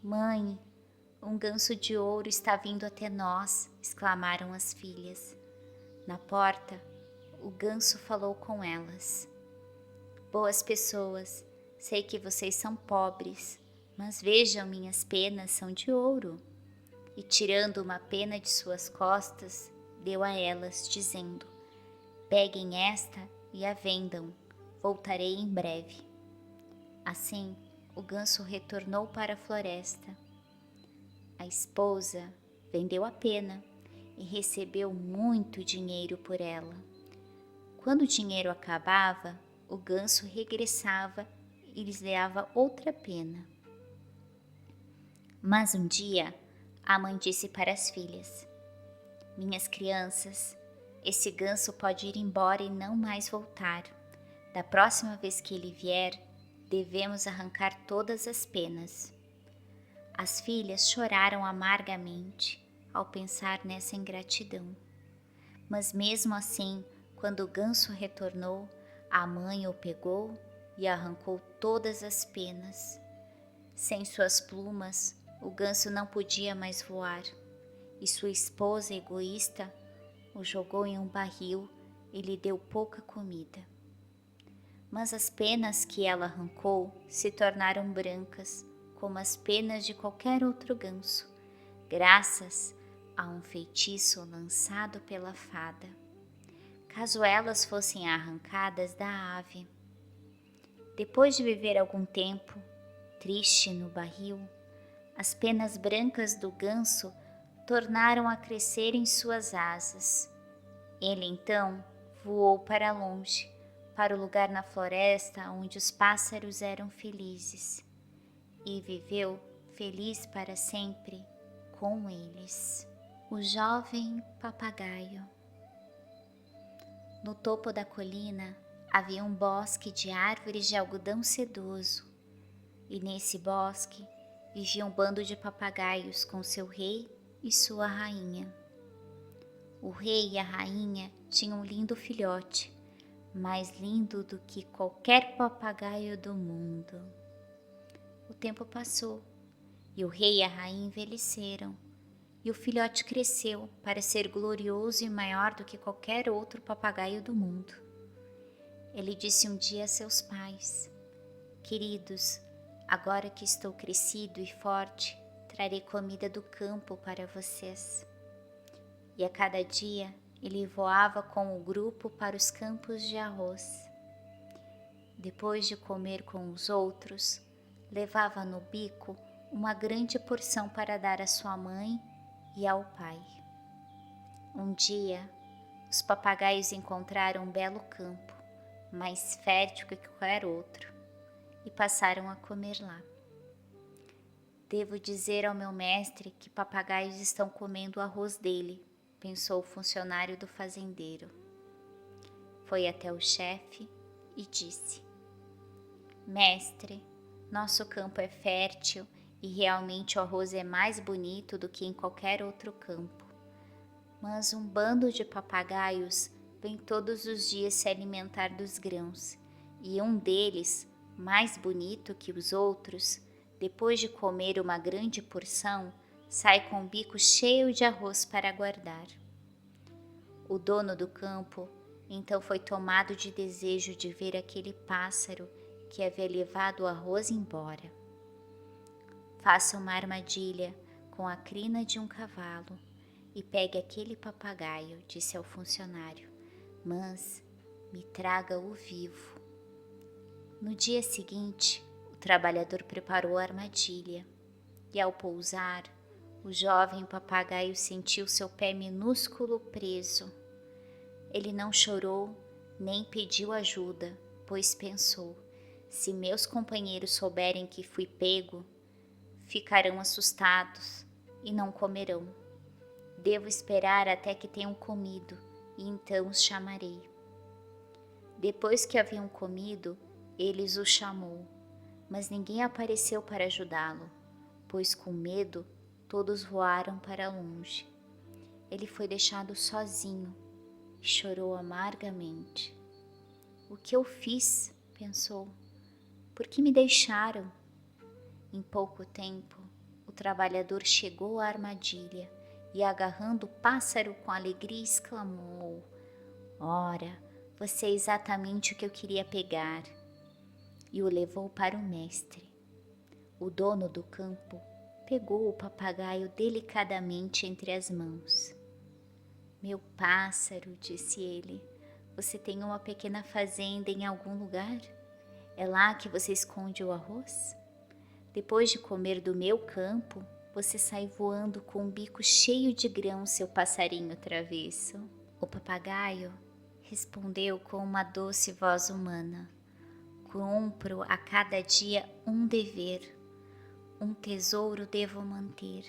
Mãe, um ganso de ouro está vindo até nós, exclamaram as filhas. Na porta, o ganso falou com elas. Boas pessoas, sei que vocês são pobres, mas vejam, minhas penas são de ouro. E tirando uma pena de suas costas, deu a elas, dizendo: peguem esta e a vendam, voltarei em breve. Assim, o ganso retornou para a floresta. A esposa vendeu a pena e recebeu muito dinheiro por ela. Quando o dinheiro acabava, o ganso regressava e lhes dava outra pena. Mas um dia, a mãe disse para as filhas: minhas crianças, esse ganso pode ir embora e não mais voltar. Da próxima vez que ele vier, devemos arrancar todas as penas. As filhas choraram amargamente ao pensar nessa ingratidão. Mas mesmo assim, quando o ganso retornou, a mãe o pegou e arrancou todas as penas. Sem suas plumas, o ganso não podia mais voar, e sua esposa egoísta o jogou em um barril e lhe deu pouca comida. Mas as penas que ela arrancou se tornaram brancas, como as penas de qualquer outro ganso, graças a um feitiço lançado pela fada, caso elas fossem arrancadas da ave. Depois de viver algum tempo, triste no barril, as penas brancas do ganso tornaram a crescer em suas asas. Ele então voou para longe, para o lugar na floresta onde os pássaros eram felizes, e viveu feliz para sempre com eles. O jovem papagaio. No topo da colina havia um bosque de árvores de algodão sedoso, e nesse bosque vivia um bando de papagaios com seu rei e sua rainha. O rei e a rainha tinham um lindo filhote, mais lindo do que qualquer papagaio do mundo. O tempo passou e o rei e a rainha envelheceram, e o filhote cresceu para ser glorioso e maior do que qualquer outro papagaio do mundo. Ele disse um dia a seus pais: queridos, agora que estou crescido e forte, trarei comida do campo para vocês. E a cada dia ele voava com o grupo para os campos de arroz. Depois de comer com os outros, levava no bico uma grande porção para dar à sua mãe e ao pai. Um dia, os papagaios encontraram um belo campo, mais fértil que qualquer outro, e passaram a comer lá. Devo dizer ao meu mestre que papagaios estão comendo o arroz dele, pensou o funcionário do fazendeiro. Foi até o chefe e disse: mestre, nosso campo é fértil e realmente o arroz é mais bonito do que em qualquer outro campo. Mas um bando de papagaios vem todos os dias se alimentar dos grãos, e um deles, mais bonito que os outros, depois de comer uma grande porção, sai com o bico cheio de arroz para guardar. O dono do campo então foi tomado de desejo de ver aquele pássaro que havia levado o arroz embora. Faça uma armadilha com a crina de um cavalo e pegue aquele papagaio, disse ao funcionário, mas me traga-o vivo. No dia seguinte, o trabalhador preparou a armadilha e, ao pousar, o jovem papagaio sentiu seu pé minúsculo preso. Ele não chorou nem pediu ajuda, pois pensou: se meus companheiros souberem que fui pego, ficarão assustados e não comerão. Devo esperar até que tenham comido e então os chamarei. Depois que haviam comido, eles o chamou, mas ninguém apareceu para ajudá-lo, pois com medo todos voaram para longe. Ele foi deixado sozinho e chorou amargamente. O que eu fiz? Pensou. Por que me deixaram? Em pouco tempo, o trabalhador chegou à armadilha e, agarrando o pássaro com alegria, exclamou: ora, você é exatamente o que eu queria pegar. E o levou para o mestre. O dono do campo pegou o papagaio delicadamente entre as mãos. Meu pássaro, disse ele, você tem uma pequena fazenda em algum lugar? É lá que você esconde o arroz? Depois de comer do meu campo, você sai voando com um bico cheio de grãos, seu passarinho travesso. O papagaio respondeu com uma doce voz humana: cumpro a cada dia um dever, um tesouro devo manter.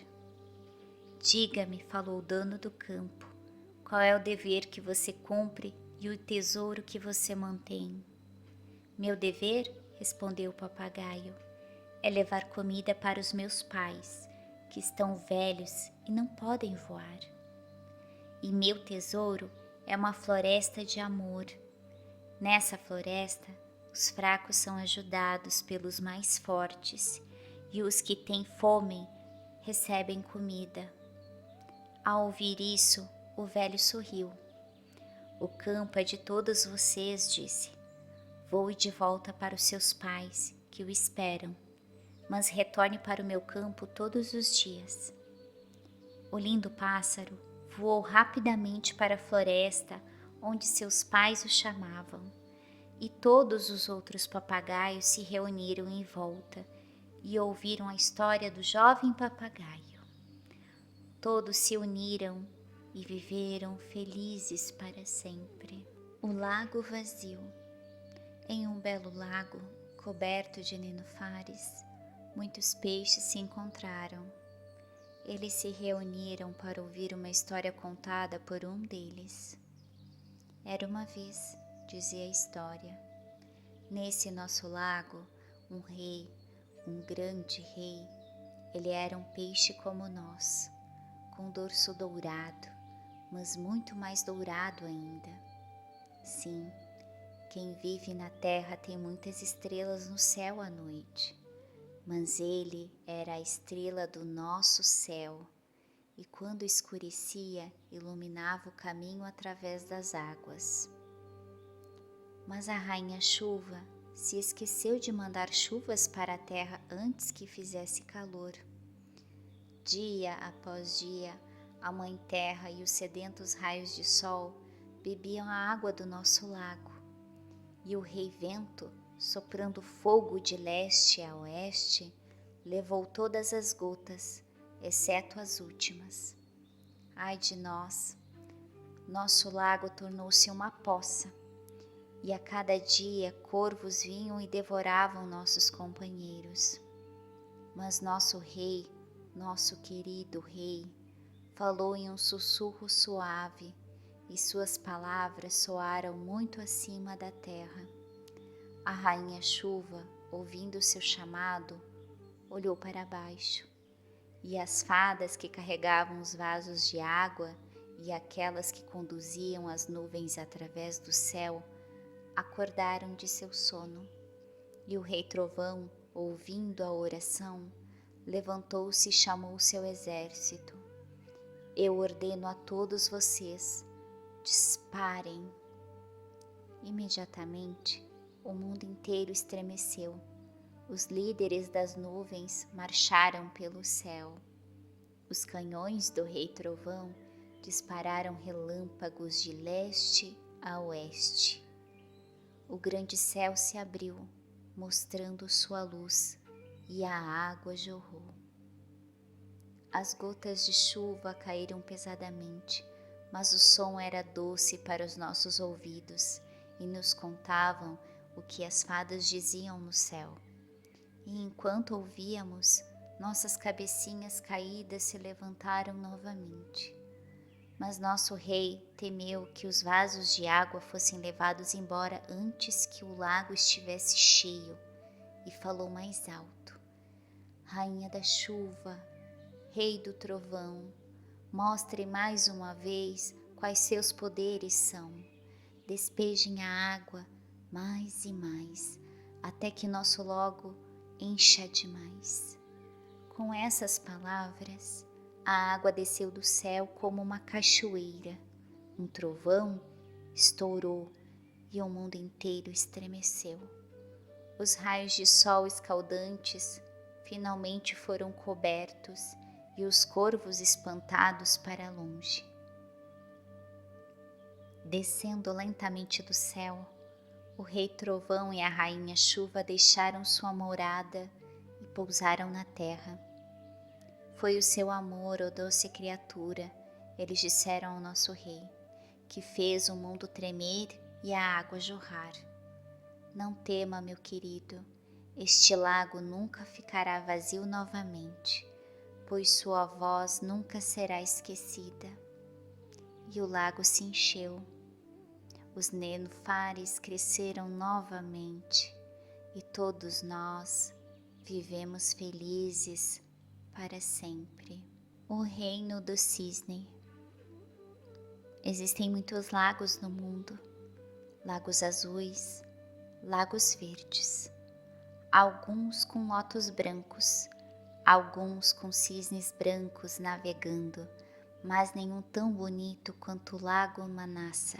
Diga-me, falou o dono do campo, qual é o dever que você cumpre e o tesouro que você mantém? Meu dever, respondeu o papagaio, é levar comida para os meus pais, que estão velhos e não podem voar. E meu tesouro é uma floresta de amor. Nessa floresta, os fracos são ajudados pelos mais fortes e os que têm fome recebem comida. Ao ouvir isso, o velho sorriu. O campo é de todos vocês, disse. Voe de volta para os seus pais, que o esperam, mas retorne para o meu campo todos os dias. O lindo pássaro voou rapidamente para a floresta onde seus pais o chamavam, e todos os outros papagaios se reuniram em volta e ouviram a história do jovem papagaio. Todos se uniram e viveram felizes para sempre. O lago vazio. Em um belo lago, coberto de nenúfares, muitos peixes se encontraram. Eles se reuniram para ouvir uma história contada por um deles. Era uma vez, dizia a história, nesse nosso lago, um rei, um grande rei. Ele era um peixe como nós, com dorso dourado, mas muito mais dourado ainda. Sim, quem vive na terra tem muitas estrelas no céu à noite, mas ele era a estrela do nosso céu, e quando escurecia, iluminava o caminho através das águas. Mas a rainha chuva se esqueceu de mandar chuvas para a terra antes que fizesse calor. Dia após dia, a mãe terra e os sedentos raios de sol bebiam a água do nosso lago, e o rei vento, soprando fogo de leste a oeste, levou todas as gotas, exceto as últimas. Ai de nós! Nosso lago tornou-se uma poça, e a cada dia corvos vinham e devoravam nossos companheiros. Mas nosso rei, nosso querido rei, falou em um sussurro suave, e suas palavras soaram muito acima da terra. A rainha chuva, ouvindo seu chamado, olhou para baixo, e as fadas que carregavam os vasos de água e aquelas que conduziam as nuvens através do céu acordaram de seu sono. E o rei Trovão, ouvindo a oração, levantou-se e chamou seu exército. Eu ordeno a todos vocês, disparem. Imediatamente, o mundo inteiro estremeceu. Os líderes das nuvens marcharam pelo céu. Os canhões do rei Trovão dispararam relâmpagos de leste a oeste. O grande céu se abriu, mostrando sua luz, e a água jorrou. As gotas de chuva caíram pesadamente, mas o som era doce para os nossos ouvidos e nos contavam o que as fadas diziam no céu. E enquanto ouvíamos, nossas cabecinhas caídas se levantaram novamente. Mas nosso rei temeu que os vasos de água fossem levados embora antes que o lago estivesse cheio, e falou mais alto: Rainha da chuva, Rei do trovão, mostre mais uma vez quais seus poderes são. Despejem a água mais e mais, até que nosso logo encha demais. Com essas palavras, a água desceu do céu como uma cachoeira. Um trovão estourou e o mundo inteiro estremeceu. Os raios de sol escaldantes finalmente foram cobertos e os corvos espantados para longe. Descendo lentamente do céu, o rei trovão e a rainha chuva deixaram sua morada e pousaram na terra. Foi o seu amor, ó doce criatura, eles disseram ao nosso rei, que fez o mundo tremer e a água jorrar. Não tema, meu querido, este lago nunca ficará vazio novamente, pois sua voz nunca será esquecida. E o lago se encheu. Os nenufares cresceram novamente e todos nós vivemos felizes para sempre. O reino do cisne. Existem muitos lagos no mundo, lagos azuis, lagos verdes, alguns com lotos brancos, alguns com cisnes brancos navegando, mas nenhum tão bonito quanto o lago Manassa,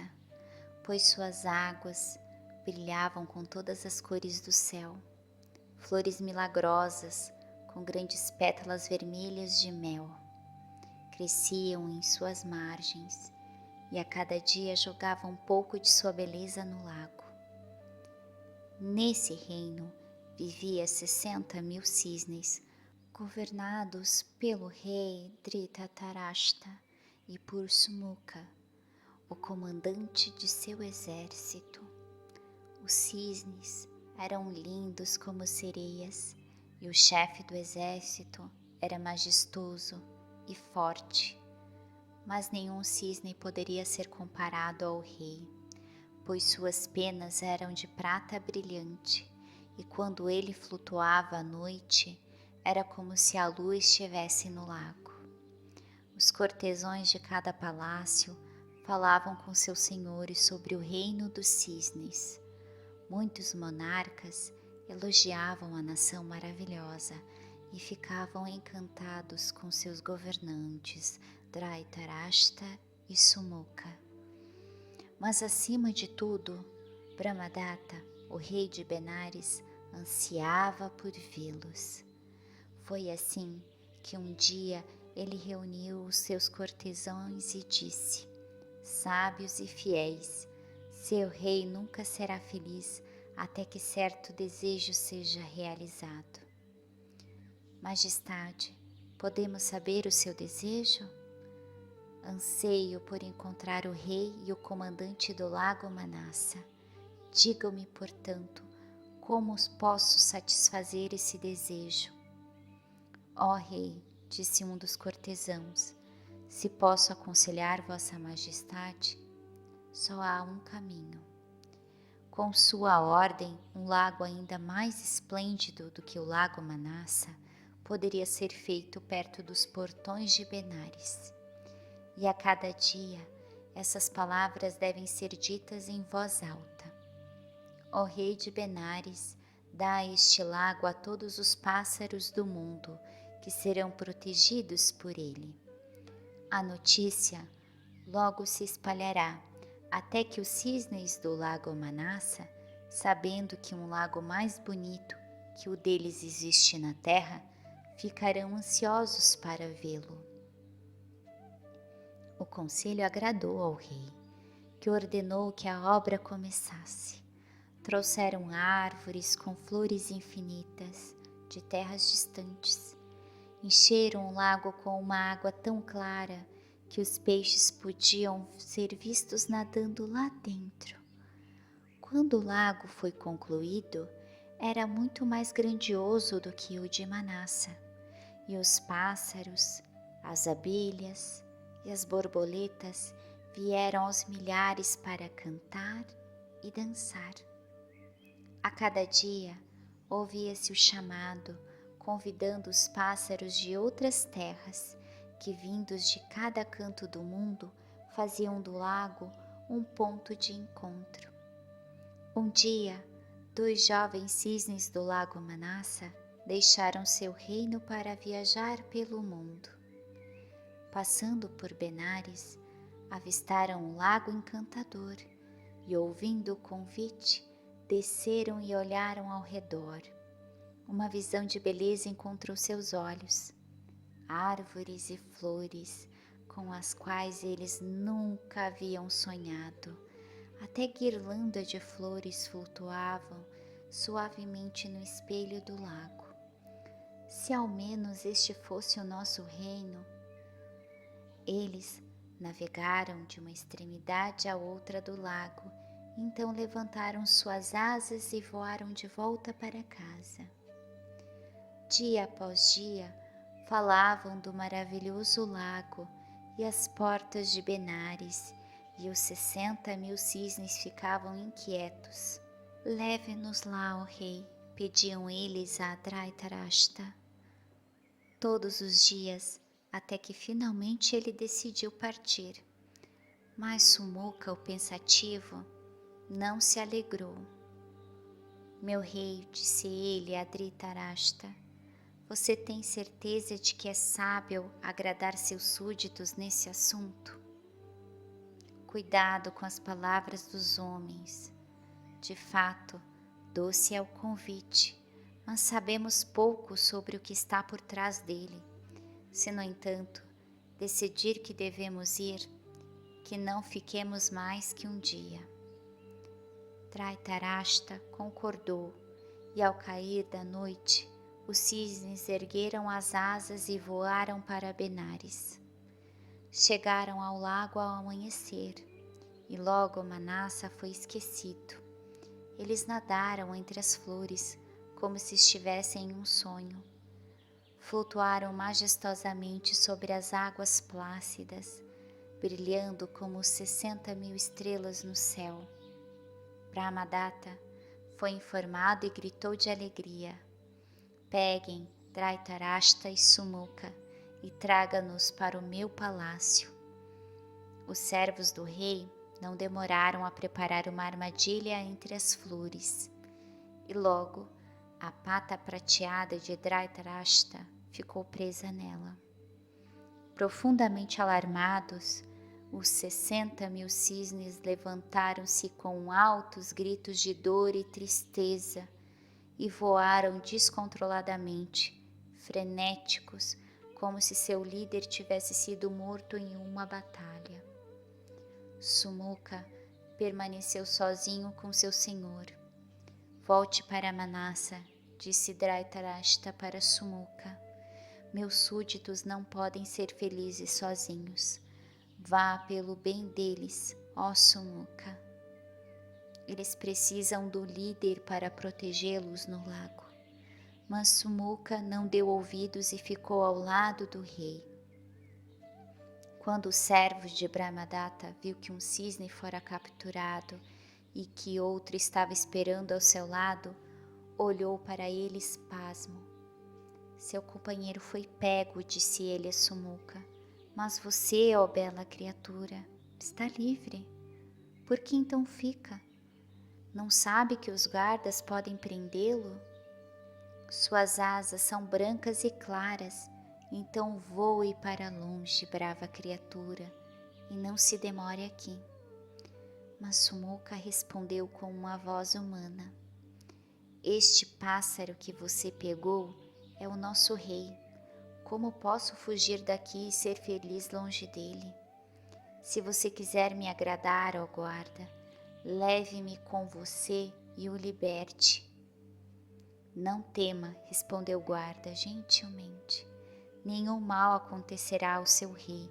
pois suas águas brilhavam com todas as cores do céu, flores milagrosas com grandes pétalas vermelhas de mel, cresciam em suas margens e a cada dia jogavam um pouco de sua beleza no lago. Nesse reino vivia 60.000 cisnes, governados pelo rei Dhritarashtra e por Sumukha, o comandante de seu exército. Os cisnes eram lindos como sereias e o chefe do exército era majestoso e forte. Mas nenhum cisne poderia ser comparado ao rei, pois suas penas eram de prata brilhante e quando ele flutuava à noite, era como se a luz estivesse no lago. Os cortesãos de cada palácio falavam com seus senhores sobre o reino dos cisnes. Muitos monarcas elogiavam a nação maravilhosa e ficavam encantados com seus governantes Dhritarashtra e Sumukha. Mas acima de tudo, Brahmadatta, o rei de Benares, ansiava por vê-los. Foi assim que um dia ele reuniu os seus cortesãos e disse: Sábios e fiéis, seu rei nunca será feliz até que certo desejo seja realizado. Majestade, podemos saber o seu desejo? Anseio por encontrar o rei e o comandante do lago Manassa. Diga-me, portanto, como posso satisfazer esse desejo? Ó rei, disse um dos cortesãos, se posso aconselhar vossa majestade, só há um caminho. Com sua ordem, um lago ainda mais esplêndido do que o lago Manassa poderia ser feito perto dos portões de Benares. E a cada dia, essas palavras devem ser ditas em voz alta. Ó rei de Benares, dá este lago a todos os pássaros do mundo, que serão protegidos por ele. A notícia logo se espalhará, até que os cisnes do lago Manassa, sabendo que um lago mais bonito que o deles existe na terra, ficarão ansiosos para vê-lo. O conselho agradou ao rei, que ordenou que a obra começasse. Trouxeram árvores com flores infinitas de terras distantes. Encheram o lago com uma água tão clara que os peixes podiam ser vistos nadando lá dentro. Quando o lago foi concluído, era muito mais grandioso do que o de Manassa, e os pássaros, as abelhas e as borboletas vieram aos milhares para cantar e dançar. A cada dia ouvia-se o chamado, convidando os pássaros de outras terras, que vindos de cada canto do mundo faziam do lago um ponto de encontro. Um dia, 2 jovens cisnes do lago Manassa deixaram seu reino para viajar pelo mundo. Passando por Benares, avistaram um lago encantador e, ouvindo o convite, desceram e olharam ao redor. Uma visão de beleza encontrou seus olhos. Árvores e flores com as quais eles nunca haviam sonhado. Até guirlandas de flores flutuavam suavemente no espelho do lago. Se ao menos este fosse o nosso reino. Eles navegaram de uma extremidade à outra do lago, então levantaram suas asas e voaram de volta para casa. Dia após dia, falavam do maravilhoso lago e as portas de Benares, e os 60.000 cisnes ficavam inquietos. Leve-nos lá, ó rei, pediam eles a Draitarashta. Todos os dias, até que finalmente ele decidiu partir. Mas Sumuka, o pensativo, não se alegrou. Meu rei, disse ele a Dhritarashtra, você tem certeza de que é sábio agradar seus súditos nesse assunto? Cuidado com as palavras dos homens. De fato, doce é o convite, mas sabemos pouco sobre o que está por trás dele. Se, no entanto, decidir que devemos ir, que não fiquemos mais que um dia. Dhritarashtra concordou, e ao cair da noite, os cisnes ergueram as asas e voaram para Benares. Chegaram ao lago ao amanhecer, e logo Manassa foi esquecido. Eles nadaram entre as flores, como se estivessem em um sonho. Flutuaram majestosamente sobre as águas plácidas, brilhando como 60.000 estrelas no céu. Brahmadatta foi informado e gritou de alegria. Peguem Dhritarashtra e Sumuka e traga-nos para o meu palácio. Os servos do rei não demoraram a preparar uma armadilha entre as flores, e logo a pata prateada de Dhritarashtra ficou presa nela. Profundamente alarmados, os 60.000 cisnes levantaram-se com altos gritos de dor e tristeza e voaram descontroladamente, frenéticos, como se seu líder tivesse sido morto em uma batalha. Sumuka permaneceu sozinho com seu senhor. Volte para Manassa, disse Dhritarashtra para Sumuka. Meus súditos não podem ser felizes sozinhos. Vá pelo bem deles, ó Sumuka. Eles precisam do líder para protegê-los no lago. Mas Sumuka não deu ouvidos e ficou ao lado do rei. Quando os servos de Brahmadatta viu que um cisne fora capturado e que outro estava esperando ao seu lado, olhou para eles pasmo. Seu companheiro foi pego, disse ele a Sumuka. Mas você, ó bela criatura, está livre. Por que então fica? Não sabe que os guardas podem prendê-lo? Suas asas são brancas e claras, então voe para longe, brava criatura, e não se demore aqui. Mas Sumuka respondeu com uma voz humana. Este pássaro que você pegou é o nosso rei. Como posso fugir daqui e ser feliz longe dele? Se você quiser me agradar, ó guarda, leve-me com você e o liberte. Não tema, respondeu o guarda gentilmente. Nenhum mal acontecerá ao seu rei.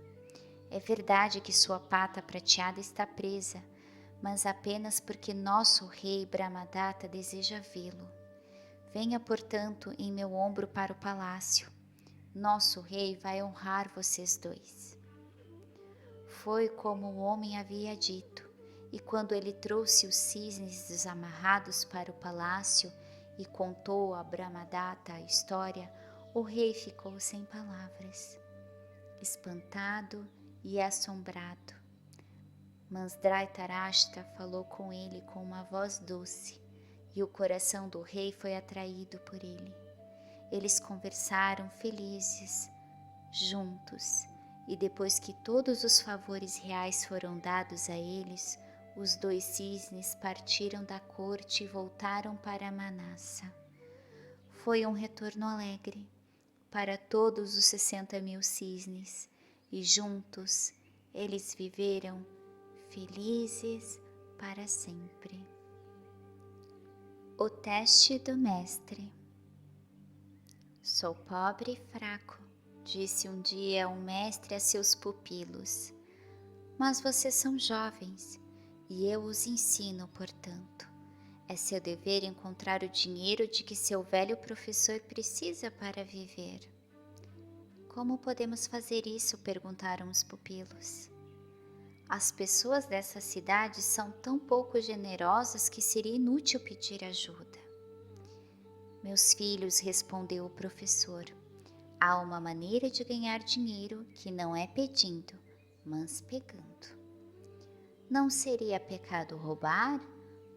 É verdade que sua pata prateada está presa, mas apenas porque nosso rei Brahmadatta deseja vê-lo. Venha, portanto, em meu ombro para o palácio. Nosso rei vai honrar vocês dois. Foi como o homem havia dito, e quando ele trouxe os cisnes desamarrados para o palácio e contou a Brahmadatta a história, o rei ficou sem palavras, espantado e assombrado. Mas Dhritarashtra falou com ele com uma voz doce, e o coração do rei foi atraído por ele. Eles conversaram felizes, juntos, e depois que todos os favores reais foram dados a eles, os dois cisnes partiram da corte e voltaram para Manassa. Foi um retorno alegre para todos os 60.000 cisnes, e juntos eles viveram felizes para sempre. O teste do mestre. Sou pobre e fraco, disse um dia um mestre a seus pupilos, mas vocês são jovens e eu os ensino, portanto. É seu dever encontrar o dinheiro de que seu velho professor precisa para viver. Como podemos fazer isso? Perguntaram os pupilos. As pessoas dessa cidade são tão pouco generosas que seria inútil pedir ajuda. Meus filhos, respondeu o professor, há uma maneira de ganhar dinheiro que não é pedindo, mas pegando. Não seria pecado roubar,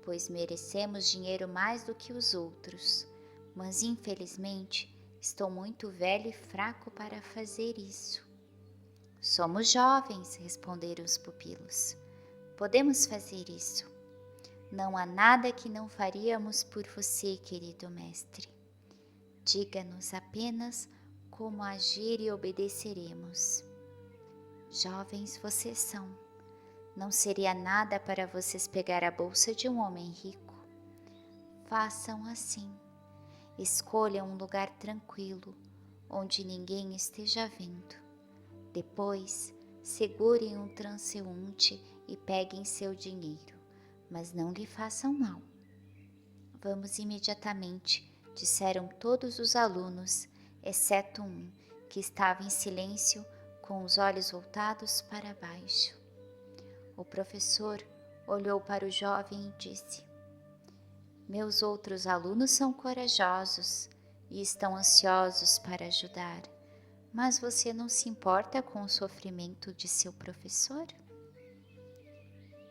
pois merecemos dinheiro mais do que os outros, mas infelizmente estou muito velho e fraco para fazer isso. Somos jovens, responderam os pupilos. Podemos fazer isso. Não há nada que não faríamos por você, querido mestre. Diga-nos apenas como agir e obedeceremos. Jovens vocês são. Não seria nada para vocês pegar a bolsa de um homem rico. Façam assim. Escolham um lugar tranquilo, onde ninguém esteja vendo. Depois, segurem um transeunte e peguem seu dinheiro, mas não lhe façam mal. Vamos imediatamente, disseram todos os alunos, exceto um, que estava em silêncio, com os olhos voltados para baixo. O professor olhou para o jovem e disse: Meus outros alunos são corajosos e estão ansiosos para ajudar. Mas você não se importa com o sofrimento de seu professor?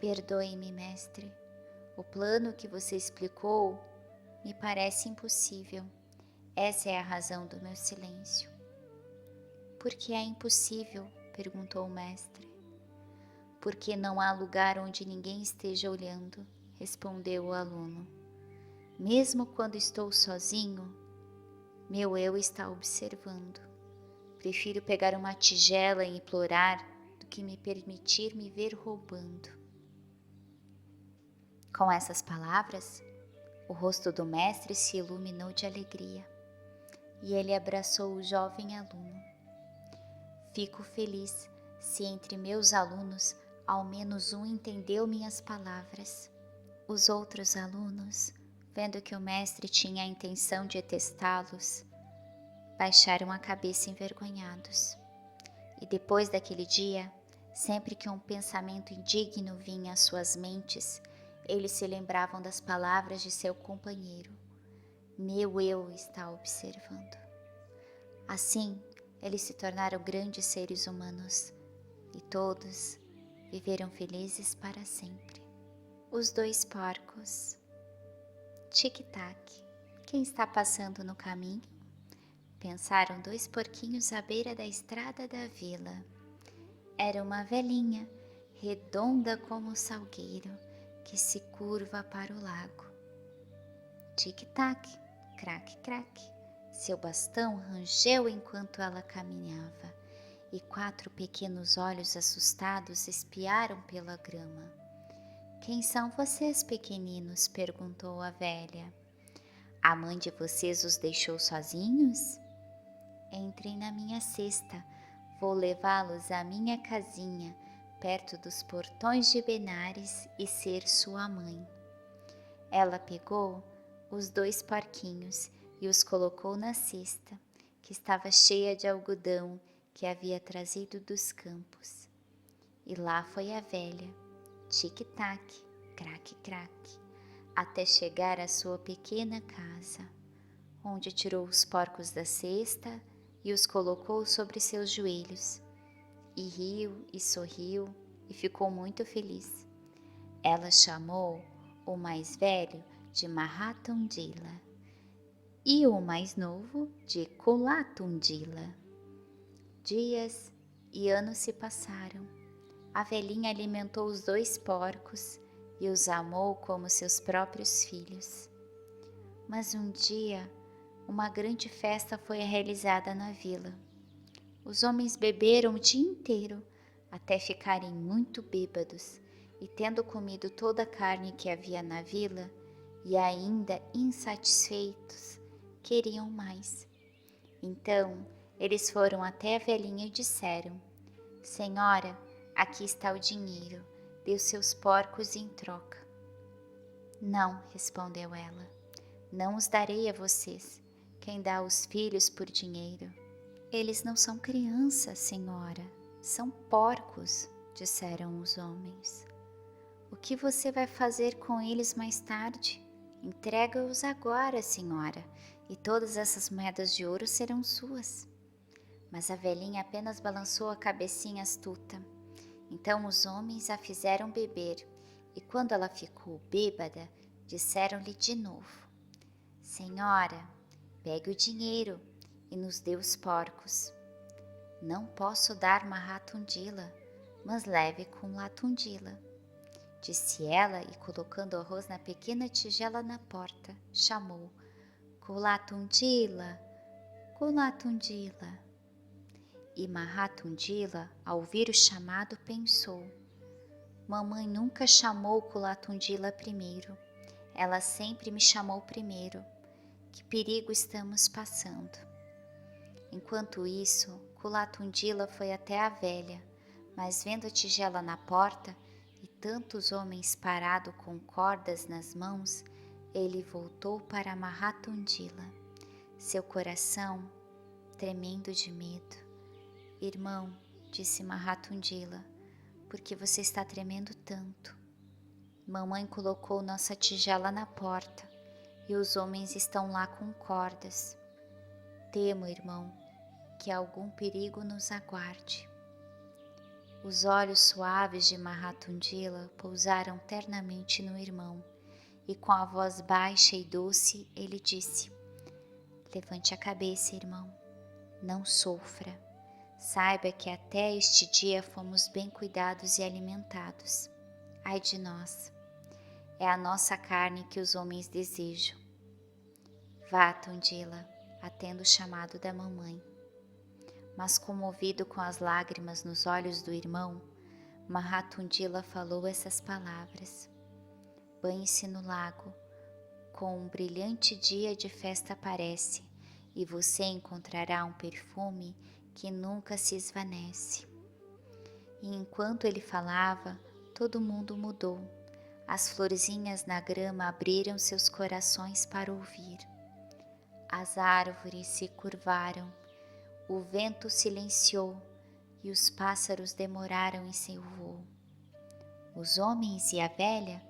Perdoe-me, mestre. O plano que você explicou me parece impossível. Essa é a razão do meu silêncio. Por que é impossível? Perguntou o mestre. Porque não há lugar onde ninguém esteja olhando, respondeu o aluno. Mesmo quando estou sozinho, meu eu está observando. Prefiro pegar uma tigela e implorar do que me permitir me ver roubando. Com essas palavras, o rosto do mestre se iluminou de alegria e ele abraçou o jovem aluno. Fico feliz se entre meus alunos ao menos um entendeu minhas palavras. Os outros alunos, vendo que o mestre tinha a intenção de testá-los, baixaram a cabeça envergonhados. E depois daquele dia, sempre que um pensamento indigno vinha às suas mentes, eles se lembravam das palavras de seu companheiro. Meu eu está observando. Assim, eles se tornaram grandes seres humanos e todos viveram felizes para sempre. Os dois porcos. Tic-tac, quem está passando no caminho? Pensaram dois porquinhos à beira da estrada da vila. Era uma velhinha, redonda como o salgueiro, que se curva para o lago. Tic-tac, crac-crac, seu bastão rangeu enquanto ela caminhava, e 4 pequenos olhos assustados espiaram pela grama. Quem são vocês, pequeninos? Perguntou a velha. A mãe de vocês os deixou sozinhos? Entrem na minha cesta, vou levá-los à minha casinha, perto dos portões de Benares e ser sua mãe. Ela pegou os 2 porquinhos e os colocou na cesta, que estava cheia de algodão que havia trazido dos campos. E lá foi a velha, tic-tac, craque-craque, até chegar à sua pequena casa, onde tirou os porcos da cesta e os colocou sobre seus joelhos, e riu e sorriu e ficou muito feliz. Ela chamou o mais velho de Mahatundila e o mais novo de Kulatundila. Dias e anos se passaram. A velhinha alimentou os 2 porcos e os amou como seus próprios filhos. Mas um dia, uma grande festa foi realizada na vila. Os homens beberam o dia inteiro, até ficarem muito bêbados, e tendo comido toda a carne que havia na vila, e ainda insatisfeitos, queriam mais. Então, eles foram até a velhinha e disseram: Senhora, aqui está o dinheiro, dê os seus porcos em troca. Não, respondeu ela, não os darei a vocês. Quem dá os filhos por dinheiro? Eles não são crianças, senhora, são porcos, disseram os homens. O que você vai fazer com eles mais tarde? Entrega-os agora, senhora, e todas essas moedas de ouro serão suas. Mas a velhinha apenas balançou a cabecinha astuta. Então os homens a fizeram beber, e quando ela ficou bêbada, disseram-lhe de novo: Senhora, pegue o dinheiro e nos dê os porcos. Não posso dar Mahatundila, mas leve com Latundila, disse ela, e colocando o arroz na pequena tigela na porta, chamou: Kulatundila, Kulatundila. E Mahatundila, ao ouvir o chamado, pensou: Mamãe nunca chamou Kulatundila primeiro. Ela sempre me chamou primeiro. Que perigo estamos passando. Enquanto isso, Kulatundila foi até a velha, mas vendo a tigela na porta e tantos homens parados com cordas nas mãos, ele voltou para Mahatundila, seu coração tremendo de medo. Irmão, disse Mahatundila, por que você está tremendo tanto? Mamãe colocou nossa tigela na porta e os homens estão lá com cordas. Temo, irmão, que algum perigo nos aguarde. Os olhos suaves de Mahatundila pousaram ternamente no irmão e com a voz baixa e doce ele disse: Levante a cabeça, irmão, não sofra. Saiba que até este dia fomos bem cuidados e alimentados. Ai de nós! É a nossa carne que os homens desejam. Vá, Tundila, atenda o chamado da mamãe. Mas comovido com as lágrimas nos olhos do irmão, Mahatundila falou essas palavras: Banhe-se no lago, com um brilhante dia de festa aparece, e você encontrará um perfume que nunca se esvanece. E enquanto ele falava, todo mundo mudou. As florzinhas na grama abriram seus corações para ouvir. As árvores se curvaram, o vento silenciou e os pássaros demoraram em seu voo. Os homens e a velha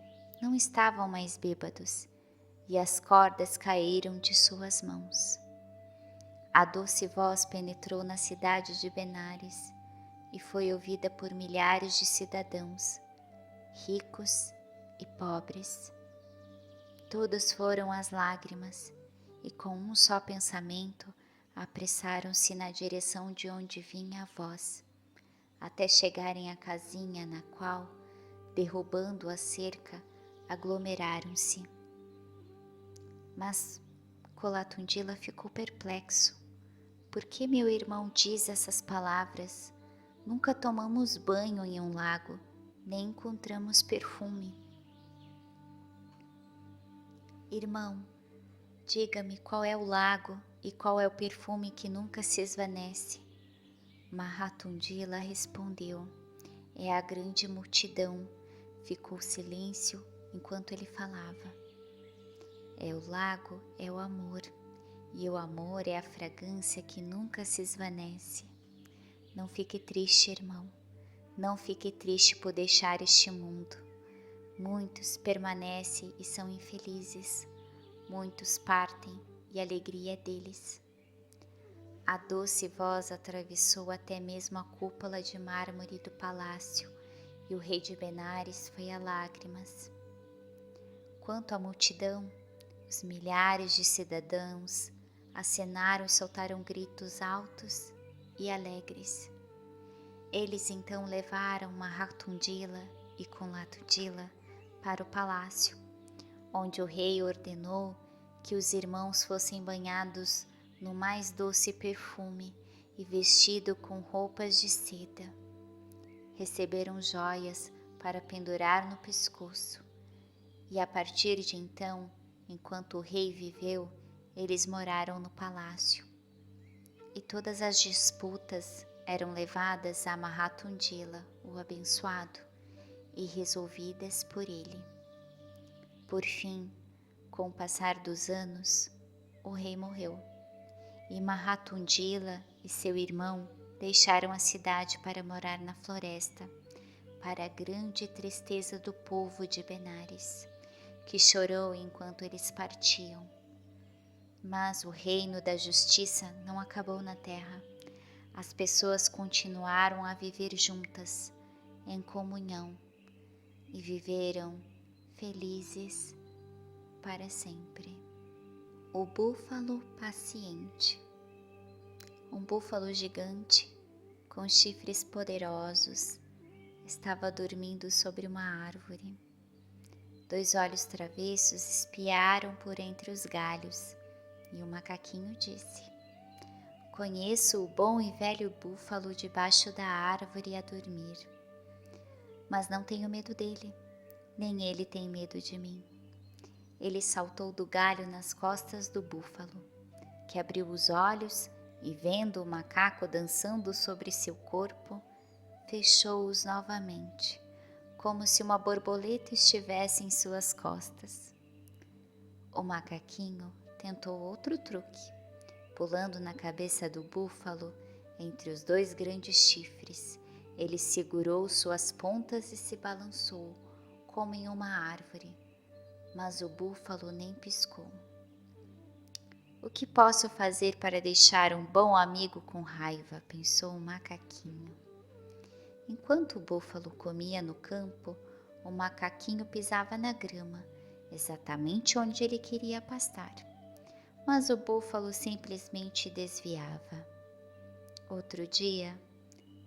não estavam mais bêbados e as cordas caíram de suas mãos. A doce voz penetrou na cidade de Benares e foi ouvida por milhares de cidadãos, ricos e pobres. Todos foram às lágrimas e com um só pensamento apressaram-se na direção de onde vinha a voz, até chegarem à casinha na qual, derrubando a cerca, aglomeraram-se. Mas Kulatundila ficou perplexo. Por que meu irmão diz essas palavras? Nunca tomamos banho em um lago, nem encontramos perfume. Irmão, diga-me qual é o lago e qual é o perfume que nunca se esvanece. Mahatundila respondeu: é a grande multidão. Ficou silêncio enquanto ele falava. É o lago, é o amor, e o amor é a fragrância que nunca se esvanece. Não fique triste, irmão, não fique triste por deixar este mundo. Muitos permanecem e são infelizes, muitos partem e a alegria é deles. A doce voz atravessou até mesmo a cúpula de mármore do palácio e o rei de Benares foi a lágrimas. Quanto à multidão, os milhares de cidadãos acenaram e soltaram gritos altos e alegres. Eles então levaram Mahatundila e Kunlatundila para o palácio, onde o rei ordenou que os irmãos fossem banhados no mais doce perfume e vestidos com roupas de seda. Receberam joias para pendurar no pescoço, e a partir de então, enquanto o rei viveu, eles moraram no palácio. E todas as disputas eram levadas a Mahatundila, o abençoado, e resolvidas por ele. Por fim, com o passar dos anos, o rei morreu, e Mahatundila e seu irmão deixaram a cidade para morar na floresta, para a grande tristeza do povo de Benares, que chorou enquanto eles partiam. Mas o reino da justiça não acabou na terra. As pessoas continuaram a viver juntas, em comunhão, e viveram felizes para sempre. O búfalo paciente. Um búfalo gigante, com chifres poderosos, estava dormindo sobre uma árvore. Dois olhos travessos espiaram por entre os galhos, e o macaquinho disse: conheço o bom e velho búfalo debaixo da árvore a dormir, mas não tenho medo dele, nem ele tem medo de mim. Ele saltou do galho nas costas do búfalo, que abriu os olhos e, vendo o macaco dançando sobre seu corpo, fechou-os novamente, como se uma borboleta estivesse em suas costas. O macaquinho tentou outro truque, pulando na cabeça do búfalo entre os dois grandes chifres. Ele segurou suas pontas e se balançou, como em uma árvore, mas o búfalo nem piscou. O que posso fazer para deixar um bom amigo com raiva? Pensou o macaquinho. Enquanto o búfalo comia no campo, o macaquinho pisava na grama, exatamente onde ele queria pastar. Mas o búfalo simplesmente desviava. Outro dia,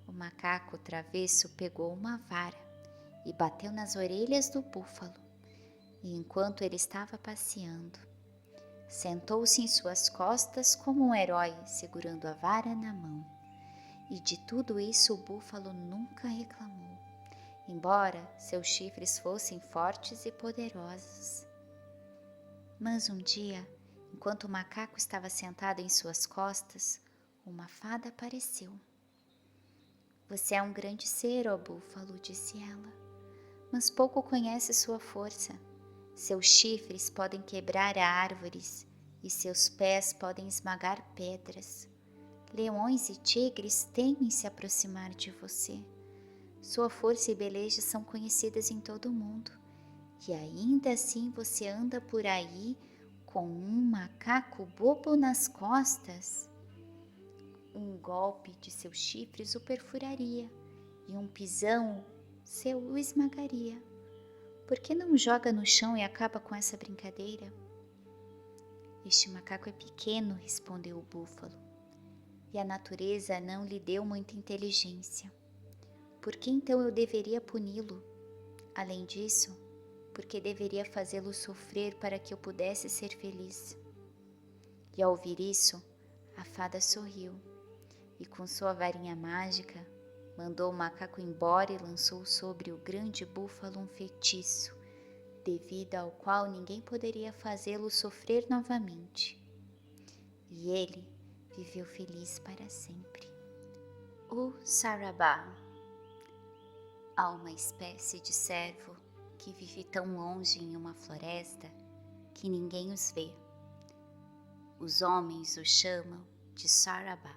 o macaco travesso pegou uma vara e bateu nas orelhas do búfalo. E enquanto ele estava passeando, sentou-se em suas costas como um herói, segurando a vara na mão. E de tudo isso o búfalo nunca reclamou, embora seus chifres fossem fortes e poderosos. Mas um dia, enquanto o macaco estava sentado em suas costas, uma fada apareceu. Você é um grande ser, ó búfalo, disse ela, mas pouco conhece sua força. Seus chifres podem quebrar árvores e seus pés podem esmagar pedras. Leões e tigres temem se aproximar de você. Sua força e beleza são conhecidas em todo o mundo. E ainda assim você anda por aí com um macaco bobo nas costas. Um golpe de seus chifres o perfuraria e um pisão seu o esmagaria. Por que não joga no chão e acaba com essa brincadeira? Este macaco é pequeno, respondeu o búfalo, e a natureza não lhe deu muita inteligência. Por que então eu deveria puni-lo? Além disso, por que deveria fazê-lo sofrer para que eu pudesse ser feliz? E ao ouvir isso, a fada sorriu e com sua varinha mágica mandou o macaco embora e lançou sobre o grande búfalo um feitiço, devido ao qual ninguém poderia fazê-lo sofrer novamente. E ele viveu feliz para sempre. O Sarabá. Há uma espécie de cervo que vive tão longe em uma floresta que ninguém os vê. Os homens o chamam de Sarabá.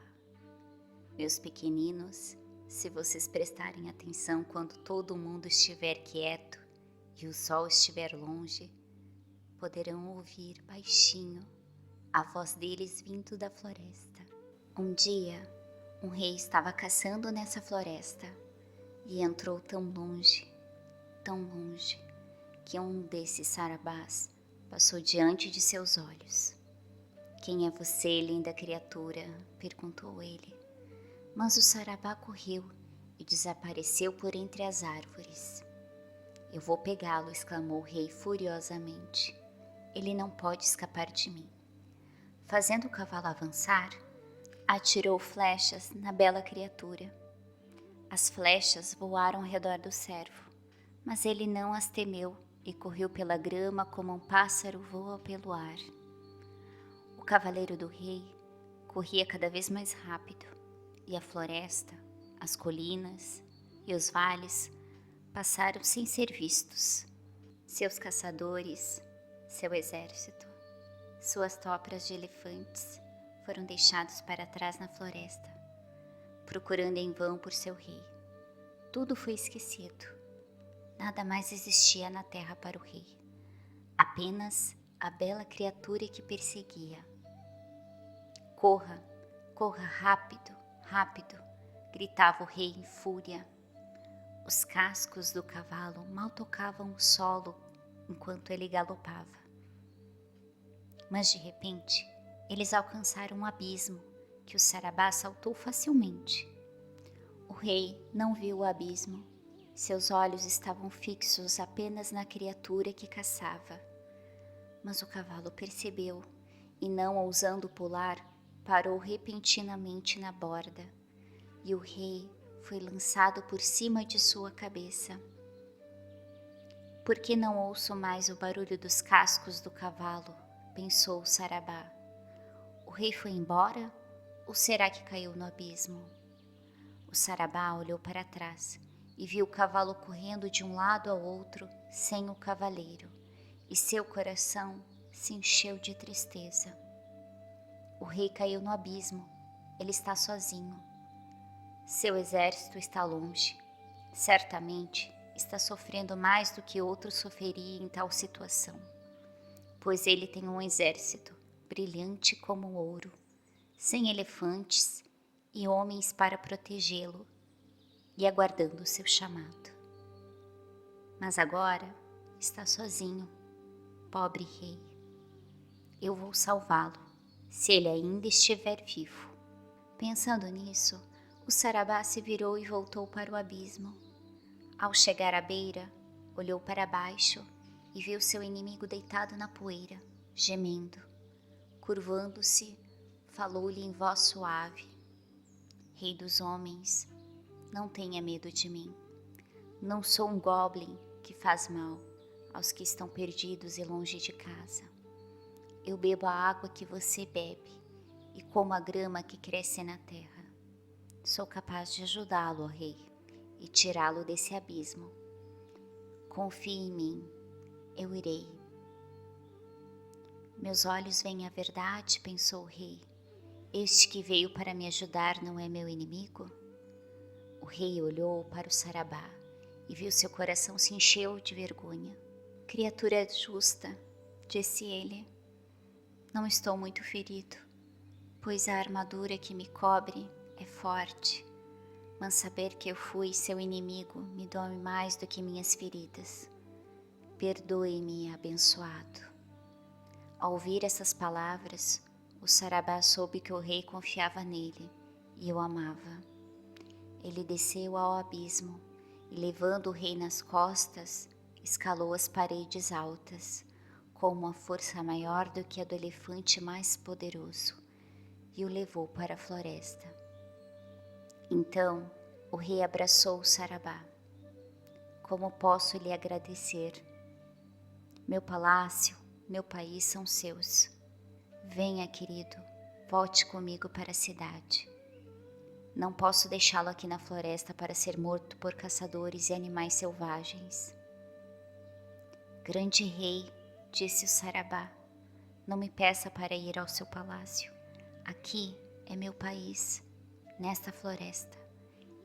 Meus pequeninos, se vocês prestarem atenção quando todo mundo estiver quieto e o sol estiver longe, poderão ouvir baixinho a voz deles vindo da floresta. Um dia, um rei estava caçando nessa floresta e entrou tão longe, que um desses sarabás passou diante de seus olhos. "Quem é você, linda criatura?", perguntou ele. Mas o sarabá correu e desapareceu por entre as árvores. "Eu vou pegá-lo", exclamou o rei furiosamente. "Ele não pode escapar de mim." Fazendo o cavalo avançar, atirou flechas na bela criatura. As flechas voaram ao redor do cervo, mas ele não as temeu e correu pela grama como um pássaro voa pelo ar. O cavaleiro do rei corria cada vez mais rápido, e a floresta, as colinas e os vales passaram sem ser vistos. Seus caçadores, seu exército, suas tropas de elefantes foram deixados para trás na floresta, procurando em vão por seu rei. Tudo foi esquecido. Nada mais existia na terra para o rei. Apenas a bela criatura que perseguia. "Corra, corra rápido, rápido", gritava o rei em fúria. Os cascos do cavalo mal tocavam o solo enquanto ele galopava. Mas de repente, eles alcançaram um abismo que o sarabá saltou facilmente. O rei não viu o abismo. Seus olhos estavam fixos apenas na criatura que caçava. Mas o cavalo percebeu e, não ousando pular, parou repentinamente na borda, e o rei foi lançado por cima de sua cabeça. "Por que não ouço mais o barulho dos cascos do cavalo?", pensou o sarabá. "O rei foi embora? Ou será que caiu no abismo?" O sarabá olhou para trás e viu o cavalo correndo de um lado ao outro sem o cavaleiro, e seu coração se encheu de tristeza. O rei caiu no abismo. Ele está sozinho. Seu exército está longe. Certamente está sofrendo mais do que outro sofreria em tal situação, pois ele tem um exército brilhante como ouro, sem elefantes e homens para protegê-lo e aguardando o seu chamado. Mas agora está sozinho, pobre rei. Eu vou salvá-lo, se ele ainda estiver vivo. Pensando nisso, o sarabá se virou e voltou para o abismo. Ao chegar à beira, olhou para baixo e viu seu inimigo deitado na poeira, gemendo. Curvando-se, falou-lhe em voz suave: "Rei dos homens, não tenha medo de mim. Não sou um goblin que faz mal aos que estão perdidos e longe de casa. Eu bebo a água que você bebe e como a grama que cresce na terra. Sou capaz de ajudá-lo, ó rei, e tirá-lo desse abismo. Confie em mim, eu irei." "Meus olhos veem a verdade", pensou o rei. "Este que veio para me ajudar não é meu inimigo?" O rei olhou para o sarabá e viu seu coração se encheu de vergonha. "Criatura justa", disse ele, "não estou muito ferido, pois a armadura que me cobre é forte, mas saber que eu fui seu inimigo me dói mais do que minhas feridas. Perdoe-me, abençoado." Ao ouvir essas palavras, o sarabá soube que o rei confiava nele e o amava. Ele desceu ao abismo e, levando o rei nas costas, escalou as paredes altas, com uma força maior do que a do elefante mais poderoso, e o levou para a floresta. Então, O rei abraçou o Sarabá. Como posso lhe agradecer? Meu palácio, meu país são seus. Venha, querido, volte comigo para a cidade. Não posso deixá-lo aqui na floresta para ser morto por caçadores e animais selvagens. Grande rei, disse o Sarabá, não me peça para ir ao seu palácio. Aqui é meu país, nesta floresta,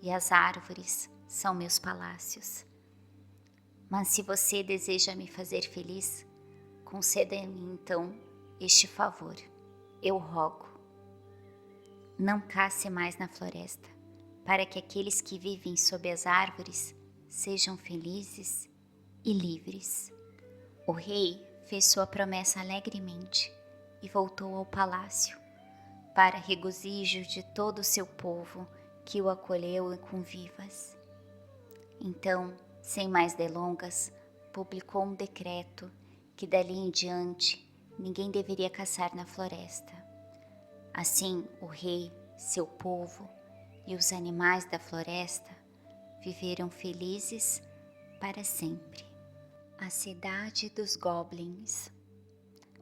e as árvores são meus palácios. Mas se você deseja me fazer feliz, conceda-me então este favor. Eu rogo. Não cace mais na floresta, para que aqueles que vivem sob as árvores sejam felizes e livres. O rei fez sua promessa alegremente e voltou ao palácio, para regozijo de todo o seu povo que o acolheu com vivas. Então, sem mais delongas, publicou um decreto que dali em diante ninguém deveria caçar na floresta. Assim, o rei, seu povo e os animais da floresta viveram felizes para sempre. A cidade dos Goblins.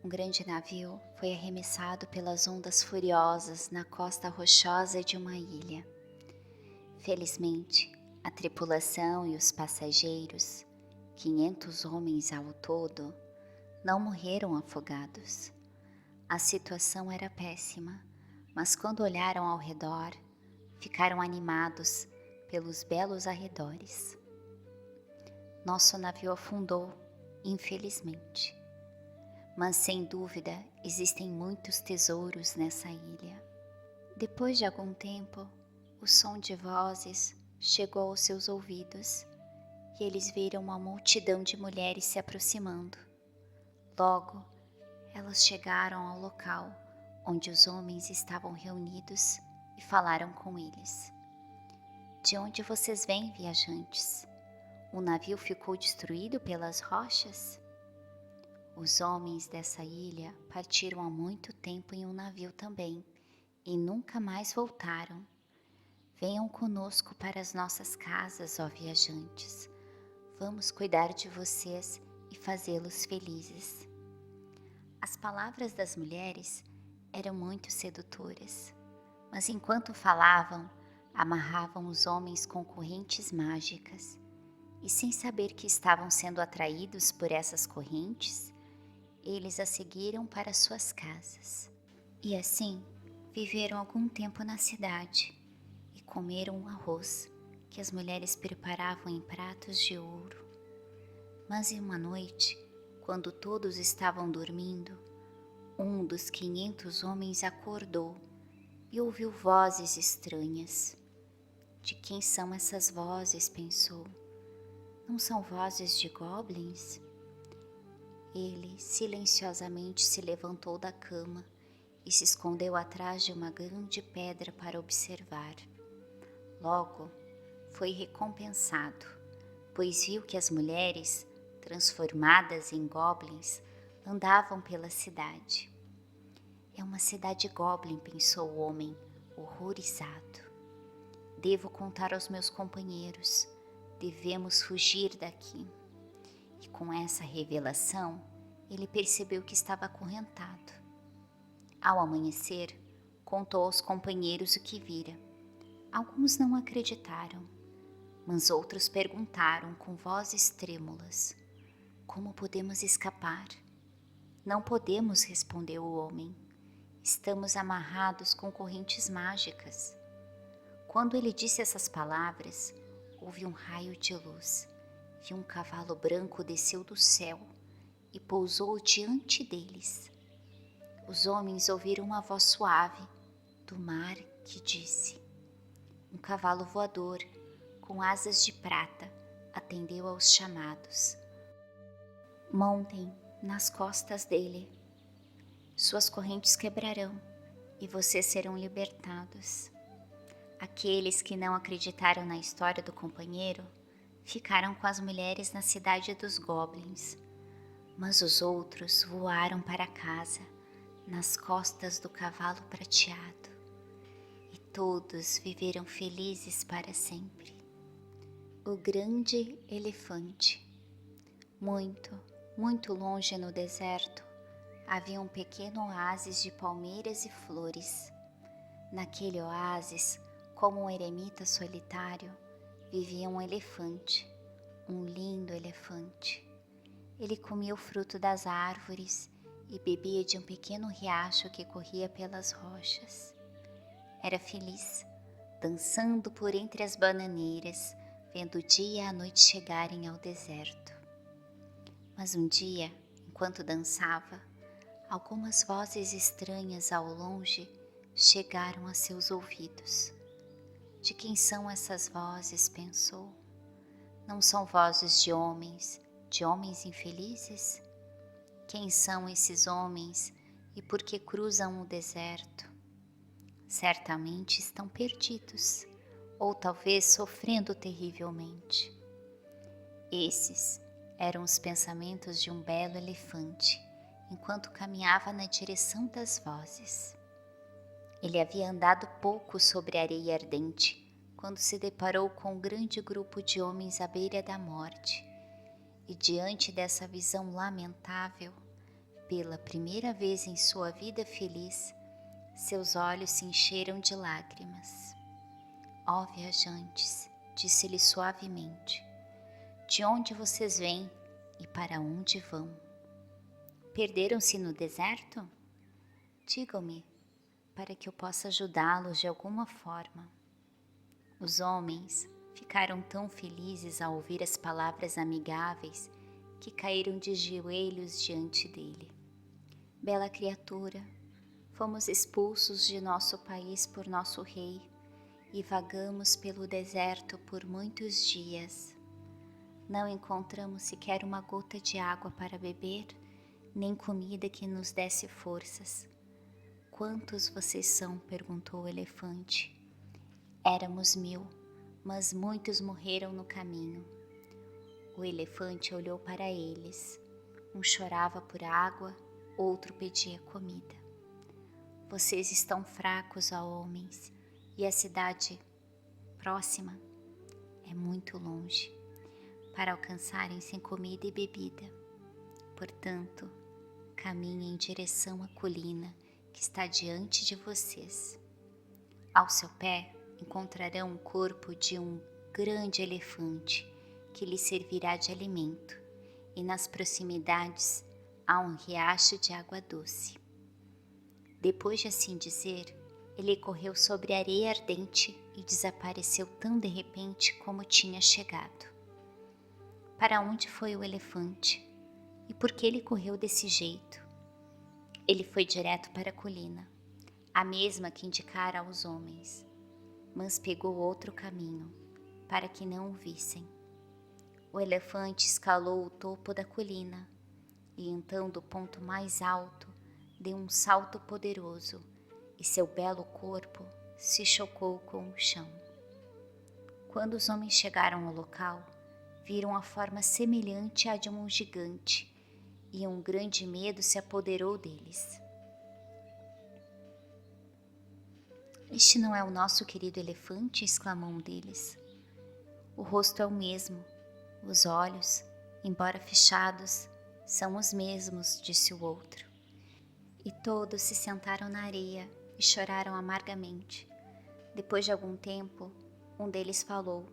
Um grande navio foi arremessado pelas ondas furiosas na costa rochosa de uma ilha. Felizmente, a tripulação e os passageiros, 500 homens ao todo, não morreram afogados. A situação era péssima, mas quando olharam ao redor, ficaram animados pelos belos arredores. Nosso navio afundou, infelizmente. Mas sem dúvida existem muitos tesouros nessa ilha. Depois de algum tempo, o som de vozes chegou aos seus ouvidos e eles viram uma multidão de mulheres se aproximando. Logo, elas chegaram ao local onde os homens estavam reunidos e falaram com eles. De onde vocês vêm, viajantes? O navio ficou destruído pelas rochas? Os homens dessa ilha partiram há muito tempo em um navio também e nunca mais voltaram. Venham conosco para as nossas casas, ó viajantes. Vamos cuidar de vocês e fazê-los felizes. As palavras das mulheres eram muito sedutoras, mas enquanto falavam, amarravam os homens com correntes mágicas. E sem saber que estavam sendo atraídos por essas correntes, eles a seguiram para suas casas. E assim, viveram algum tempo na cidade e comeram o arroz que as mulheres preparavam em pratos de ouro. Mas em uma noite, quando todos estavam dormindo, um dos 500 homens acordou e ouviu vozes estranhas. De quem são essas vozes? Pensou. Não são vozes de goblins? Ele silenciosamente se levantou da cama e se escondeu atrás de uma grande pedra para observar. Logo, foi recompensado, pois viu que as mulheres, transformadas em goblins, andavam pela cidade. É uma cidade goblin, pensou o homem, horrorizado. Devo contar aos meus companheiros. Devemos fugir daqui. E com essa revelação, ele percebeu que estava acorrentado. Ao amanhecer, contou aos companheiros o que vira. Alguns não acreditaram, mas outros perguntaram com vozes trêmulas: como podemos escapar? Não podemos, respondeu o homem. Estamos amarrados com correntes mágicas. Quando ele disse essas palavras, houve um raio de luz e um cavalo branco desceu do céu e pousou diante deles. Os homens ouviram uma voz suave do mar que disse: um cavalo voador com asas de prata atendeu aos chamados. Montem nas costas dele. Suas correntes quebrarão e vocês serão libertados. Aqueles que não acreditaram na história do companheiro ficaram com as mulheres na cidade dos goblins, mas os outros voaram para casa nas costas do cavalo prateado. E todos viveram felizes para sempre. O grande elefante. Muito, muito longe no deserto, havia um pequeno oásis de palmeiras e flores. Naquele oásis, como um eremita solitário, vivia um elefante, um lindo elefante. Ele comia o fruto das árvores e bebia de um pequeno riacho que corria pelas rochas. Era feliz, dançando por entre as bananeiras, vendo o dia e a noite chegarem ao deserto. Mas um dia, enquanto dançava, algumas vozes estranhas ao longe chegaram a seus ouvidos. De quem são essas vozes? Pensou. Não são vozes de homens infelizes? Quem são esses homens e por que cruzam o deserto? Certamente estão perdidos, ou talvez sofrendo terrivelmente. Esses eram os pensamentos de um belo elefante, enquanto caminhava na direção das vozes. Ele havia andado pouco sobre a areia ardente, quando se deparou com um grande grupo de homens à beira da morte. E diante dessa visão lamentável, pela primeira vez em sua vida feliz, seus olhos se encheram de lágrimas. Ó viajantes, disse-lhe suavemente, de onde vocês vêm e para onde vão? Perderam-se no deserto? Digam-me, para que eu possa ajudá-los de alguma forma. Os homens ficaram tão felizes ao ouvir as palavras amigáveis que caíram de joelhos diante dele. Bela criatura, fomos expulsos de nosso país por nosso rei e vagamos pelo deserto por muitos dias. Não encontramos sequer uma gota de água para beber, nem comida que nos desse forças. Quantos vocês são? Perguntou o elefante. Éramos 1000, mas muitos morreram no caminho. O elefante olhou para eles. Um chorava por água, outro pedia comida. Vocês estão fracos, ó homens, e a cidade próxima é muito longe para alcançarem sem comida e bebida. Portanto, caminhem em direção à colina que está diante de vocês. Ao seu pé encontrarão o corpo de um grande elefante que lhe servirá de alimento, e nas proximidades há um riacho de água doce. Depois de assim dizer, ele correu sobre a areia ardente e desapareceu tão de repente como tinha chegado. Para onde foi o elefante? E por que ele correu desse jeito? Ele foi direto para a colina, a mesma que indicara aos homens, mas pegou outro caminho, para que não o vissem. O elefante escalou o topo da colina, e então do ponto mais alto deu um salto poderoso, e seu belo corpo se chocou com o chão. Quando os homens chegaram ao local, viram a forma semelhante à de um gigante, e um grande medo se apoderou deles. Este não é o nosso querido elefante? Exclamou um deles. O rosto é o mesmo, os olhos, embora fechados, são os mesmos, disse o outro. E todos se sentaram na areia e choraram amargamente. Depois de algum tempo, um deles falou: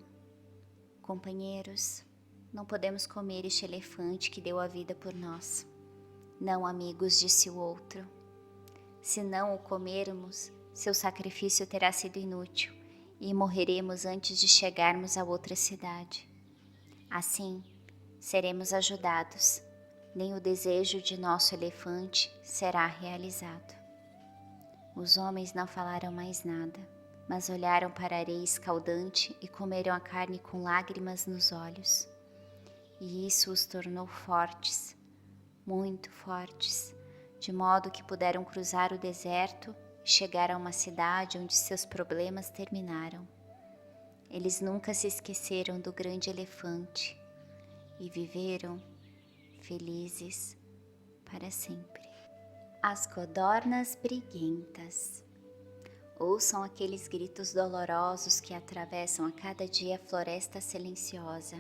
Companheiros, não podemos comer este elefante que deu a vida por nós. Não, amigos, disse o outro. Se não o comermos, seu sacrifício terá sido inútil e morreremos antes de chegarmos a outra cidade. Assim, seremos ajudados. Nem o desejo de nosso elefante será realizado. Os homens não falaram mais nada, mas olharam para a areia escaldante e comeram a carne com lágrimas nos olhos. E isso os tornou fortes, muito fortes, de modo que puderam cruzar o deserto e chegar a uma cidade onde seus problemas terminaram. Eles nunca se esqueceram do grande elefante e viveram felizes para sempre. As codornas briguentas. Ouçam aqueles gritos dolorosos que atravessam a cada dia a floresta silenciosa.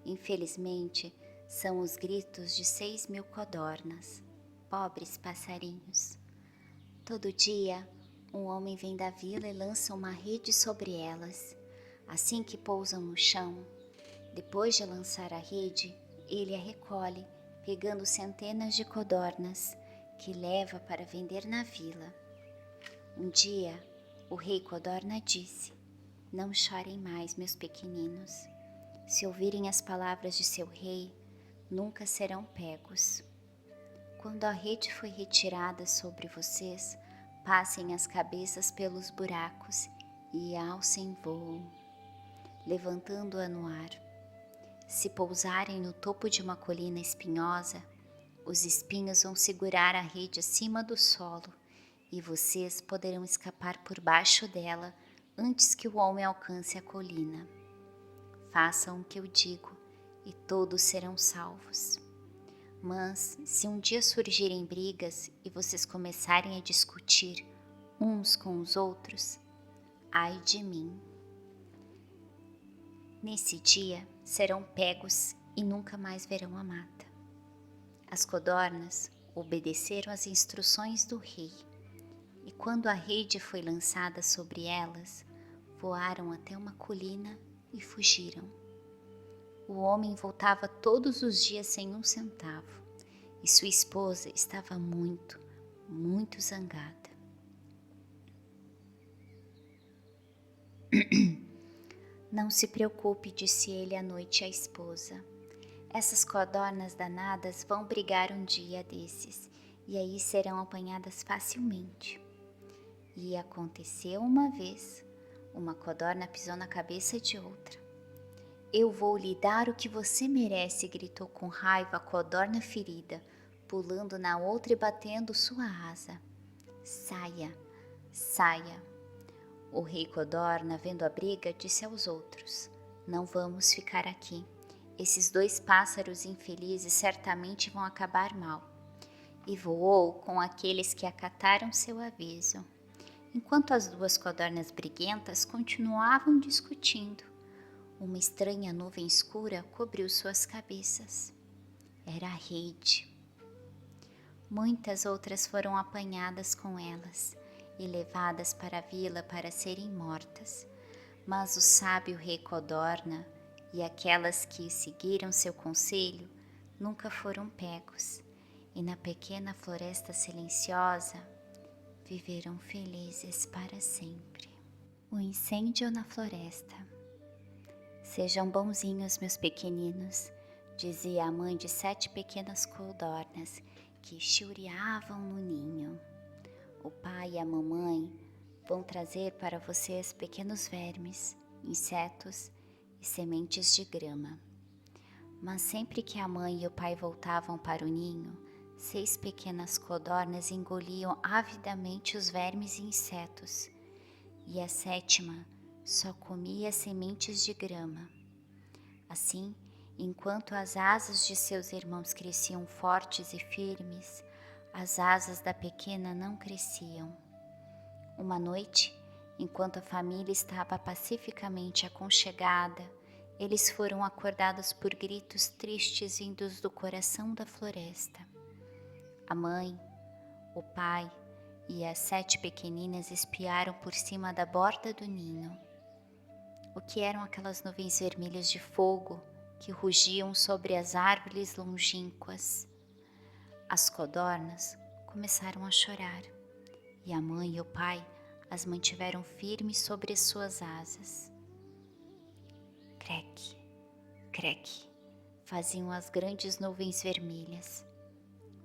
Infelizmente, são os gritos de 6.000 codornas, pobres passarinhos. Todo dia, um homem vem da vila e lança uma rede sobre elas. Assim que pousam no chão, depois de lançar a rede, ele a recolhe, pegando centenas de codornas, que leva para vender na vila. Um dia, o rei Codorna disse: "Não chorem mais, meus pequeninos. Se ouvirem as palavras de seu rei, nunca serão pegos. Quando a rede foi retirada sobre vocês, passem as cabeças pelos buracos e alcem voo, levantando-a no ar. Se pousarem no topo de uma colina espinhosa, os espinhos vão segurar a rede acima do solo e vocês poderão escapar por baixo dela antes que o homem alcance a colina. Façam o que eu digo e todos serão salvos. Mas se um dia surgirem brigas e vocês começarem a discutir uns com os outros, ai de mim. Nesse dia serão pegos e nunca mais verão a mata." As codornas obedeceram às instruções do rei, e quando a rede foi lançada sobre elas, voaram até uma colina e fugiram. O homem voltava todos os dias sem um centavo, e sua esposa estava muito, muito zangada. "Não se preocupe", disse ele à noite à esposa. "Essas codornas danadas vão brigar um dia desses, e aí serão apanhadas facilmente." E aconteceu uma vez, uma codorna pisou na cabeça de outra. "Eu vou lhe dar o que você merece", gritou com raiva a codorna ferida, pulando na outra e batendo sua asa. "Saia, saia." O rei Codorna, vendo a briga, disse aos outros: "Não vamos ficar aqui. Esses dois pássaros infelizes certamente vão acabar mal." E voou com aqueles que acataram seu aviso, enquanto as duas codornas briguentas continuavam discutindo. Uma estranha nuvem escura cobriu suas cabeças. Era a rede. Muitas outras foram apanhadas com elas e levadas para a vila para serem mortas. Mas o sábio rei Codorna e aquelas que seguiram seu conselho nunca foram pegos, e na pequena floresta silenciosa viveram felizes para sempre. O incêndio na floresta. "Sejam bonzinhos, meus pequeninos", dizia a mãe de 7 pequenas codornas que churiavam no ninho. "O pai e a mamãe vão trazer para vocês pequenos vermes, insetos e sementes de grama." Mas sempre que a mãe e o pai voltavam para o ninho, 6 pequenas codornas engoliam avidamente os vermes e insetos, e a 7ª só comia sementes de grama. Assim, enquanto as asas de seus irmãos cresciam fortes e firmes, as asas da pequena não cresciam. Uma noite, enquanto a família estava pacificamente aconchegada, eles foram acordados por gritos tristes vindos do coração da floresta. A mãe, o pai e as 7 pequeninas espiaram por cima da borda do ninho. O que eram aquelas nuvens vermelhas de fogo que rugiam sobre as árvores longínquas? As codornas começaram a chorar, e a mãe e o pai as mantiveram firmes sobre as suas asas. Creque, creque, faziam as grandes nuvens vermelhas.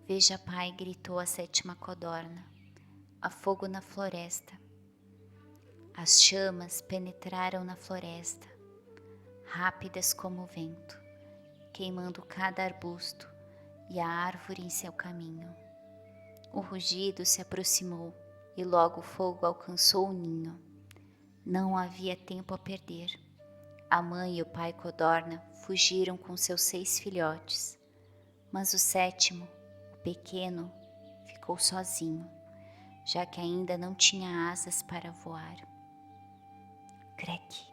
"Veja, pai", gritou a 7ª codorna, "há fogo na floresta." As chamas penetraram na floresta, rápidas como o vento, queimando cada arbusto e a árvore em seu caminho. O rugido se aproximou e logo o fogo alcançou o ninho. Não havia tempo a perder. A mãe e o pai codorna fugiram com seus 6 filhotes, mas o 7º, o pequeno, ficou sozinho. já que ainda não tinha asas para voar. Creque,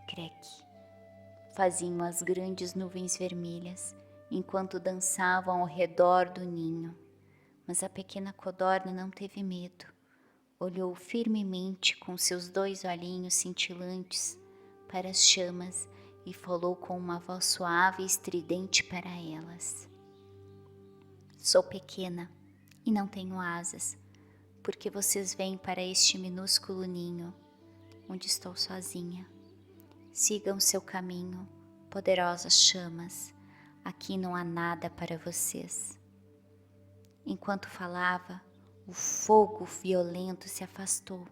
creque, faziam as grandes nuvens vermelhas enquanto dançavam ao redor do ninho. Mas a pequena codorna não teve medo. Olhou firmemente com seus 2 olhinhos cintilantes para as chamas e falou com uma voz suave e estridente para elas. Sou pequena e não tenho asas, porque vocês vêm para este minúsculo ninho, onde estou sozinha. Sigam seu caminho, poderosas chamas, aqui não há nada para vocês. Enquanto falava, o fogo violento se afastou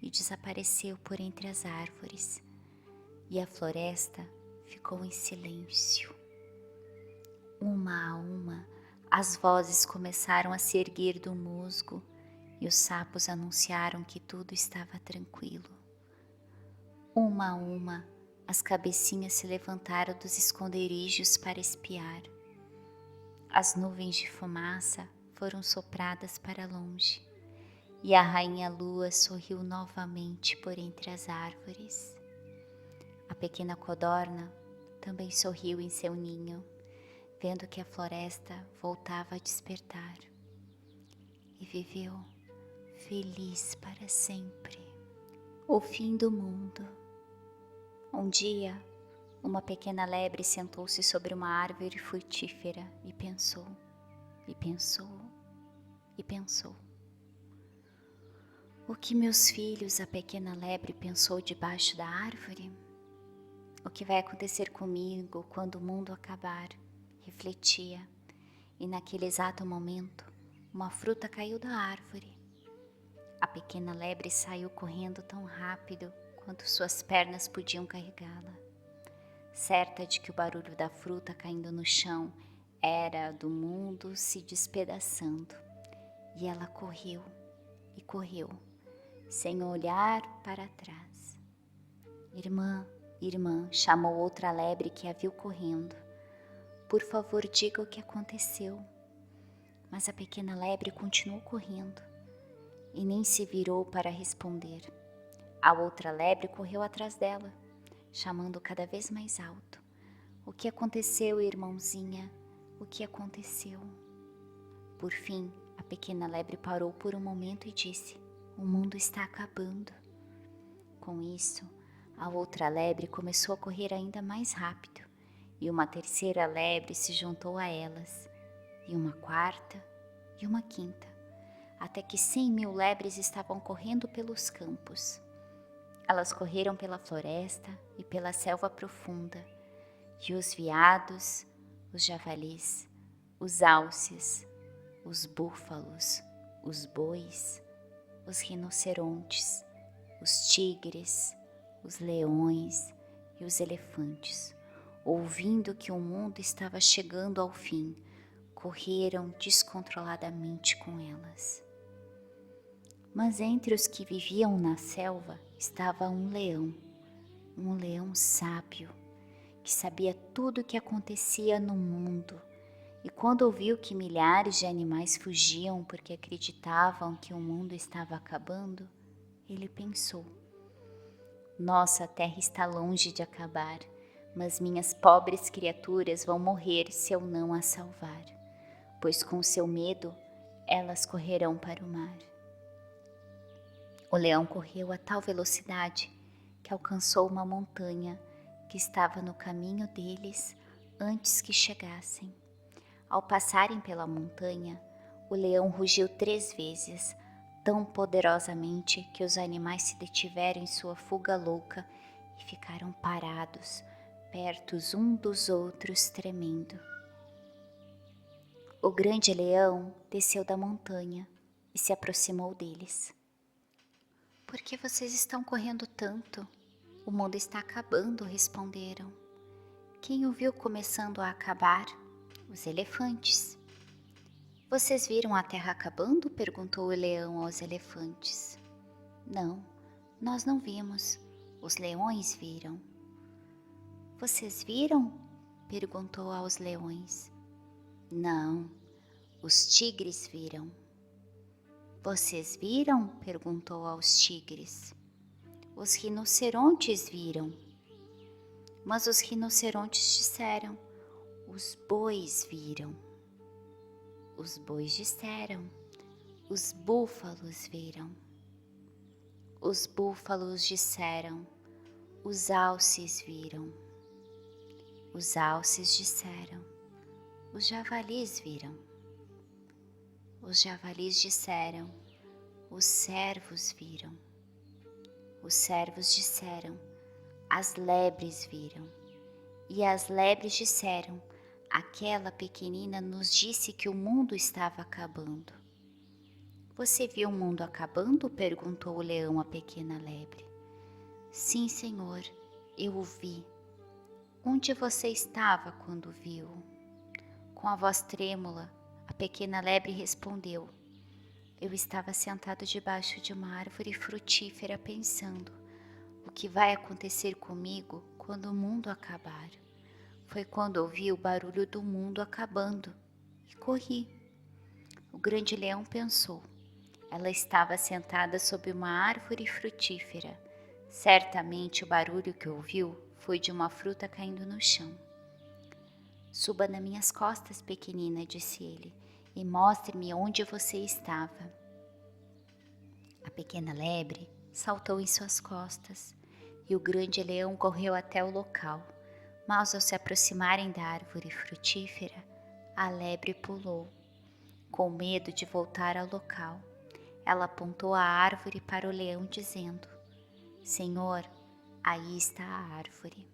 e desapareceu por entre as árvores, e a floresta ficou em silêncio. Uma a uma, as vozes começaram a se erguer do musgo e os sapos anunciaram que tudo estava tranquilo. Uma a uma, as cabecinhas se levantaram dos esconderijos para espiar. As nuvens de fumaça foram sopradas para longe, e a rainha lua sorriu novamente por entre as árvores. A pequena codorna também sorriu em seu ninho, vendo que a floresta voltava a despertar, e viveu feliz para sempre. O fim do mundo. Um dia, uma pequena lebre sentou-se sobre uma árvore frutífera e pensou, e pensou, e pensou. O que meus filhos, a pequena lebre, pensou debaixo da árvore? O que vai acontecer comigo quando o mundo acabar? Refletia, e naquele exato momento, uma fruta caiu da árvore. A pequena lebre saiu correndo tão rápido quanto suas pernas podiam carregá-la, certa de que o barulho da fruta caindo no chão era do mundo se despedaçando. E ela correu e correu, sem olhar para trás. Irmã, irmã, chamou outra lebre que a viu correndo. Por favor, diga o que aconteceu. Mas a pequena lebre continuou correndo e nem se virou para responder. A outra lebre correu atrás dela, chamando cada vez mais alto. O que aconteceu, irmãozinha? O que aconteceu? Por fim, a pequena lebre parou por um momento e disse: o mundo está acabando. Com isso, a outra lebre começou a correr ainda mais rápido, e uma terceira lebre se juntou a elas, e uma quarta e uma quinta, até que 100.000 lebres estavam correndo pelos campos. Elas correram pela floresta e pela selva profunda, e os veados, os javalis, os alces, os búfalos, os bois, os rinocerontes, os tigres, os leões e os elefantes, ouvindo que o mundo estava chegando ao fim, correram descontroladamente com elas. Mas entre os que viviam na selva estava um leão sábio, que sabia tudo o que acontecia no mundo, e quando ouviu que milhares de animais fugiam porque acreditavam que o mundo estava acabando, ele pensou: nossa terra está longe de acabar, mas minhas pobres criaturas vão morrer se eu não as salvar, pois com seu medo elas correrão para o mar. O leão correu a tal velocidade que alcançou uma montanha que estava no caminho deles antes que chegassem. Ao passarem pela montanha, o leão rugiu 3 vezes, tão poderosamente que os animais se detiveram em sua fuga louca e ficaram parados, perto um dos outros, tremendo. O grande leão desceu da montanha e se aproximou deles. Por que vocês estão correndo tanto? O mundo está acabando, responderam. Quem o viu começando a acabar? Os elefantes. Vocês viram a terra acabando? Perguntou o leão aos elefantes. Não, nós não vimos. Os leões viram. Vocês viram? Perguntou aos leões. Não, os tigres viram. Vocês viram? Perguntou aos tigres. Os rinocerontes viram. Mas os rinocerontes disseram: os bois viram. Os bois disseram: os búfalos viram. Os búfalos disseram: os alces viram. Os alces disseram: os javalis viram. Os javalis disseram: os cervos viram. Os cervos disseram: as lebres viram. E as lebres disseram: aquela pequenina nos disse que o mundo estava acabando. Você viu o mundo acabando? Perguntou o leão à pequena lebre. Sim, senhor, eu o vi. Onde você estava quando viu? Com a voz trêmula, a pequena lebre respondeu: eu estava sentado debaixo de uma árvore frutífera pensando: o que vai acontecer comigo quando o mundo acabar? Foi quando ouvi o barulho do mundo acabando e corri. O grande leão pensou: ela estava sentada sob uma árvore frutífera. Certamente o barulho que ouviu foi de uma fruta caindo no chão. Suba nas minhas costas, pequenina, disse ele, e mostre-me onde você estava. A pequena lebre saltou em suas costas e o grande leão correu até o local. Mas ao se aproximarem da árvore frutífera, a lebre pulou. Com medo de voltar ao local, ela apontou a árvore para o leão, dizendo: Senhor, aí está a árvore.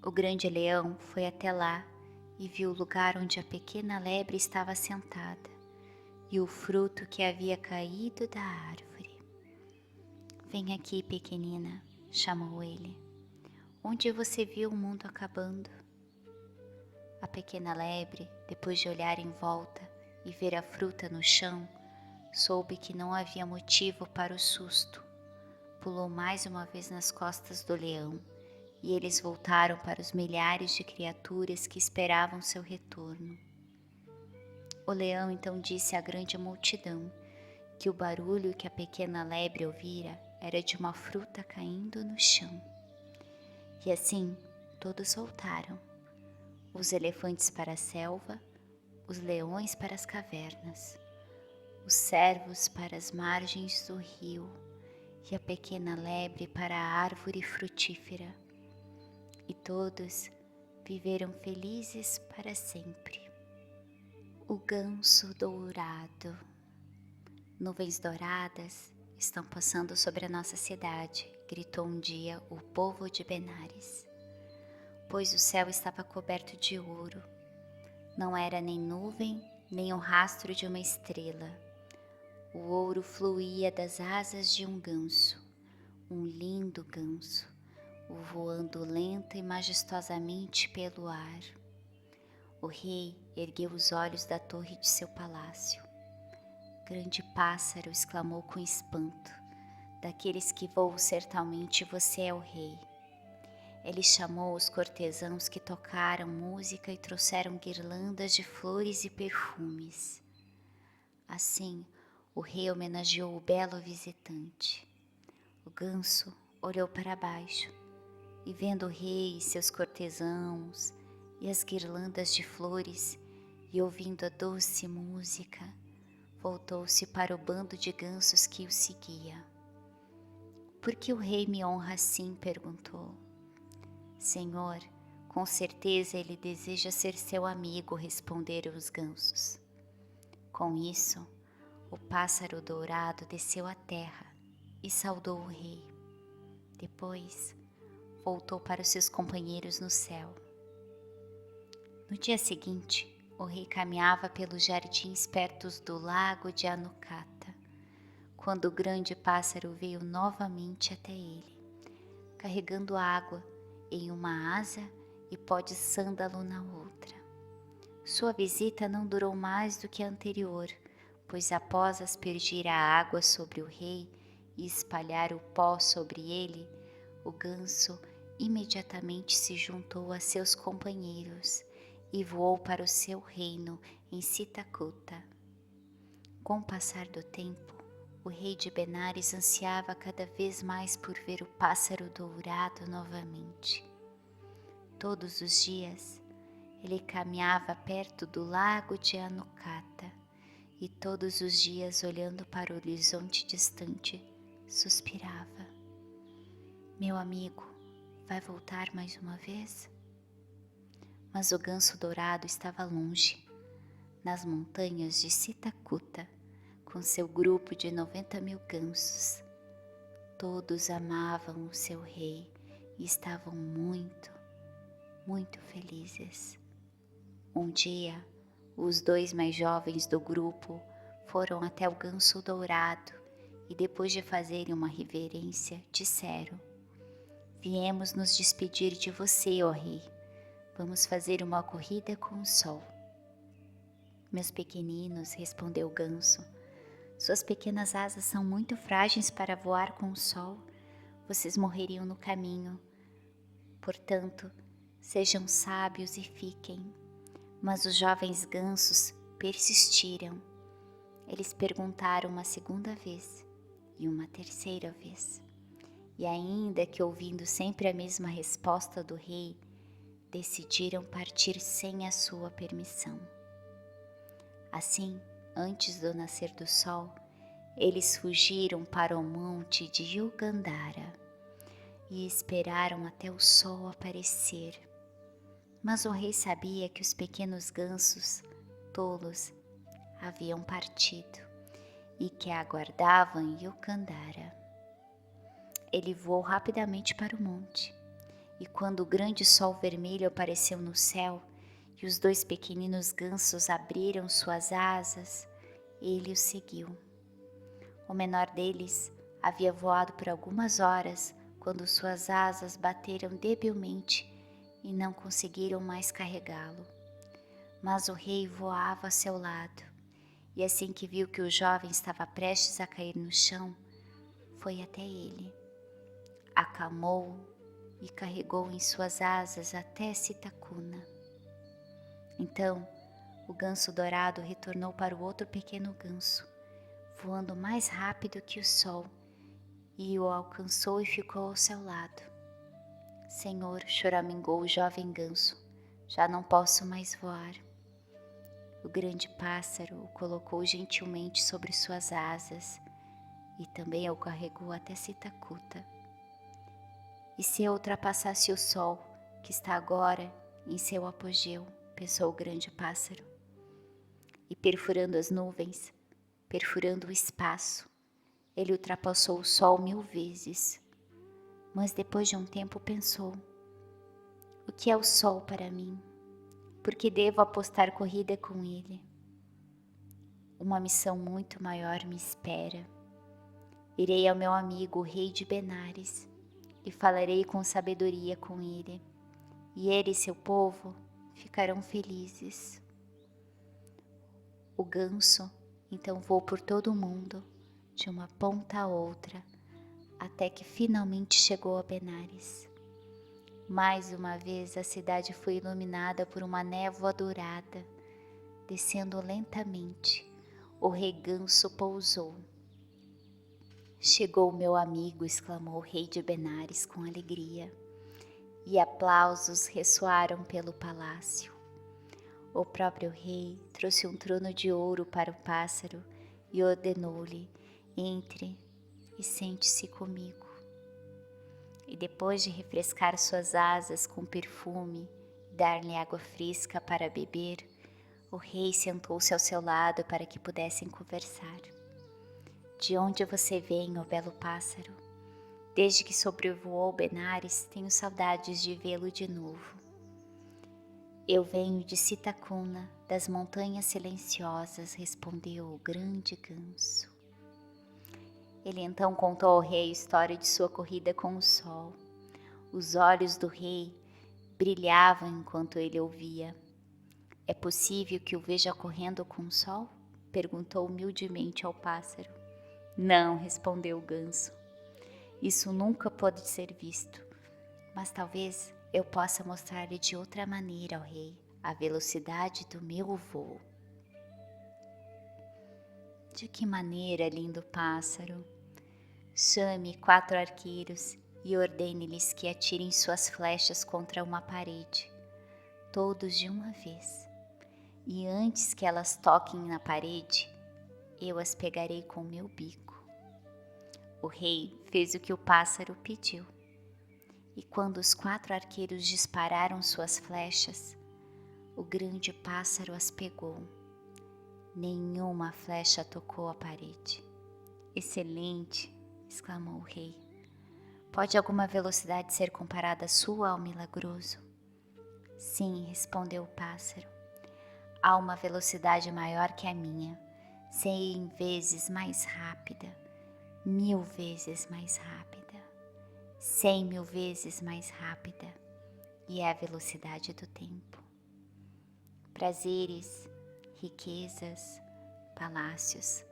O grande leão foi até lá e viu o lugar onde a pequena lebre estava sentada e o fruto que havia caído da árvore. Vem aqui, pequenina, chamou ele. Onde você viu o mundo acabando? A pequena lebre, depois de olhar em volta e ver a fruta no chão, soube que não havia motivo para o susto. Pulou mais uma vez nas costas do leão e eles voltaram para os milhares de criaturas que esperavam seu retorno. O leão então disse à grande multidão que o barulho que a pequena lebre ouvira era de uma fruta caindo no chão. E assim todos voltaram, os elefantes para a selva, os leões para as cavernas, os cervos para as margens do rio e a pequena lebre para a árvore frutífera. E todos viveram felizes para sempre. O ganso dourado. Nuvens douradas estão passando sobre a nossa cidade, gritou um dia o povo de Benares, pois o céu estava coberto de ouro. Não era nem nuvem, nem o rastro de uma estrela. O ouro fluía das asas de um ganso, um lindo ganso, voando lenta e majestosamente pelo ar. O rei ergueu os olhos da torre de seu palácio. Grande pássaro, exclamou com espanto, daqueles que voam certamente você é o rei. Ele chamou os cortesãos que tocaram música e trouxeram guirlandas de flores e perfumes. Assim, o rei homenageou o belo visitante. O ganso olhou para baixo e, vendo o rei e seus cortesãos e as guirlandas de flores e ouvindo a doce música, voltou-se para o bando de gansos que o seguia. Por que o rei me honra assim? Perguntou. Senhor, com certeza ele deseja ser seu amigo, responderam os gansos. Com isso, o pássaro dourado desceu à terra e saudou o rei. Depois, voltou para os seus companheiros no céu. No dia seguinte, o rei caminhava pelos jardins perto do lago de Anukata, quando o grande pássaro veio novamente até ele, carregando água em uma asa e pó de sândalo na outra. Sua visita não durou mais do que a anterior, pois após aspergir a água sobre o rei e espalhar o pó sobre ele, o ganso imediatamente se juntou a seus companheiros e voou para o seu reino em Sitakuta. Com o passar do tempo, o rei de Benares ansiava cada vez mais por ver o pássaro dourado novamente. Todos os dias, ele caminhava perto do lago de Anucata e todos os dias, olhando para o horizonte distante, suspirava. Meu amigo, vai voltar mais uma vez? Mas o ganso dourado estava longe, nas montanhas de Sitacuta, com seu grupo de 90.000 gansos. Todos amavam o seu rei e estavam muito, muito felizes. Um dia, os 2 mais jovens do grupo foram até o ganso dourado e, depois de fazerem uma reverência, disseram: Viemos nos despedir de você, ó rei. Vamos fazer uma corrida com o sol. Meus pequeninos, respondeu o ganso, suas pequenas asas são muito frágeis para voar com o sol. Vocês morreriam no caminho. Portanto, sejam sábios e fiquem. Mas os jovens gansos persistiram. Eles perguntaram uma segunda vez e uma terceira vez. E ainda que ouvindo sempre a mesma resposta do rei, decidiram partir sem a sua permissão. Assim, antes do nascer do sol, eles fugiram para o monte de Yugandhara e esperaram até o sol aparecer. Mas o rei sabia que os pequenos gansos, tolos, haviam partido e que aguardavam em Yugandhara. Ele voou rapidamente para o monte, e quando o grande sol vermelho apareceu no céu e os 2 pequeninos gansos abriram suas asas, ele os seguiu. O menor deles havia voado por algumas horas quando suas asas bateram debilmente e não conseguiram mais carregá-lo. Mas o rei voava a seu lado, e assim que viu que o jovem estava prestes a cair no chão, foi até ele. Acalmou-o e carregou em suas asas até Sitacuna. Então, o ganso dourado retornou para o outro pequeno ganso, voando mais rápido que o sol, e o alcançou e ficou ao seu lado. Senhor, choramingou o jovem ganso, já não posso mais voar. O grande pássaro o colocou gentilmente sobre suas asas e também o carregou até Sitacuta. E se eu ultrapassasse o sol, que está agora em seu apogeu, pensou o grande pássaro, e perfurando as nuvens, perfurando o espaço, ele ultrapassou o sol 1000 vezes. Mas depois de um tempo pensou: o que é o sol para mim? Por que devo apostar corrida com ele? Uma missão muito maior me espera. Irei ao meu amigo, o rei de Benares, e falarei com sabedoria com ele, e ele e seu povo ficarão felizes. O ganso então voou por todo o mundo, de uma ponta a outra, até que finalmente chegou a Benares. Mais uma vez a cidade foi iluminada por uma névoa dourada. Descendo lentamente, o rei ganso pousou. Chegou meu amigo, exclamou o rei de Benares com alegria, e aplausos ressoaram pelo palácio. O próprio rei trouxe um trono de ouro para o pássaro e ordenou-lhe: entre e sente-se comigo. E depois de refrescar suas asas com perfume e dar-lhe água fresca para beber, o rei sentou-se ao seu lado para que pudessem conversar. De onde você vem, ó belo pássaro? Desde que sobrevoou Benares, tenho saudades de vê-lo de novo. Eu venho de Sitacuna, das montanhas silenciosas, respondeu o grande ganso. Ele então contou ao rei a história de sua corrida com o sol. Os olhos do rei brilhavam enquanto ele ouvia. É possível que o veja correndo com o sol? Perguntou humildemente ao pássaro. Não, respondeu o ganso. Isso nunca pode ser visto, mas talvez eu possa mostrar-lhe de outra maneira ao rei a velocidade do meu voo. De que maneira, lindo pássaro? Chame 4 arqueiros e ordene-lhes que atirem suas flechas contra uma parede, todos de uma vez. E antes que elas toquem na parede, eu as pegarei com meu bico. O rei fez o que o pássaro pediu. E quando os 4 arqueiros dispararam suas flechas, o grande pássaro as pegou. Nenhuma flecha tocou a parede. Excelente! Exclamou o rei. Pode alguma velocidade ser comparada sua ao milagroso? Sim, respondeu o pássaro. Há uma velocidade maior que a minha, 100 vezes mais rápida, 1000 vezes mais rápida, 100.000 vezes mais rápida, e é a velocidade do tempo. Prazeres, riquezas, palácios,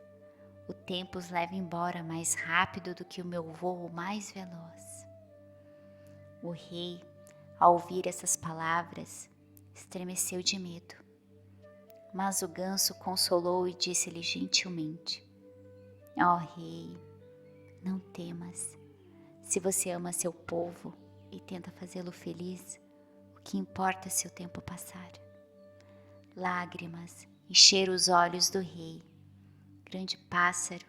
o tempo os leva embora mais rápido do que o meu voo mais veloz. O rei, ao ouvir essas palavras, estremeceu de medo. Mas o ganso consolou e disse-lhe gentilmente: Ó rei, não temas. Se você ama seu povo e tenta fazê-lo feliz, o que importa se o tempo passar? Lágrimas encheram os olhos do rei. Grande pássaro,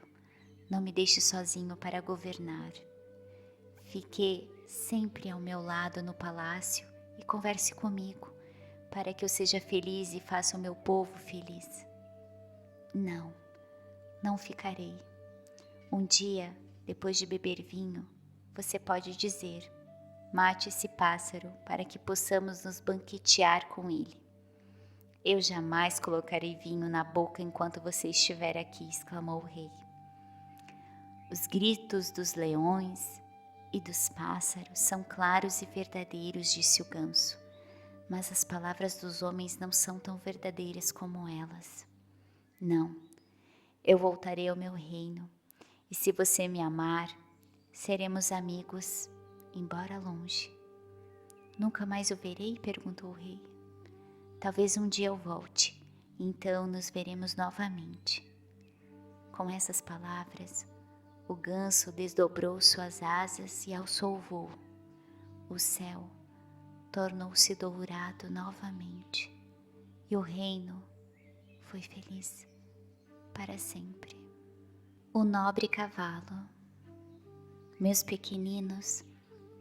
não me deixe sozinho para governar. Fique sempre ao meu lado no palácio e converse comigo, para que eu seja feliz e faça o meu povo feliz. Não, não ficarei. Um dia, depois de beber vinho, você pode dizer: mate esse pássaro para que possamos nos banquetear com ele. Eu jamais colocarei vinho na boca enquanto você estiver aqui, exclamou o rei. Os gritos dos leões e dos pássaros são claros e verdadeiros, disse o ganso, mas as palavras dos homens não são tão verdadeiras como elas. Não, eu voltarei ao meu reino, e se você me amar, seremos amigos, embora longe. Nunca mais o verei? Perguntou o rei. Talvez um dia eu volte, então nos veremos novamente. Com essas palavras, o ganso desdobrou suas asas e alçou o voo. O céu tornou-se dourado novamente e o reino foi feliz para sempre. O nobre cavalo. Meus pequeninos,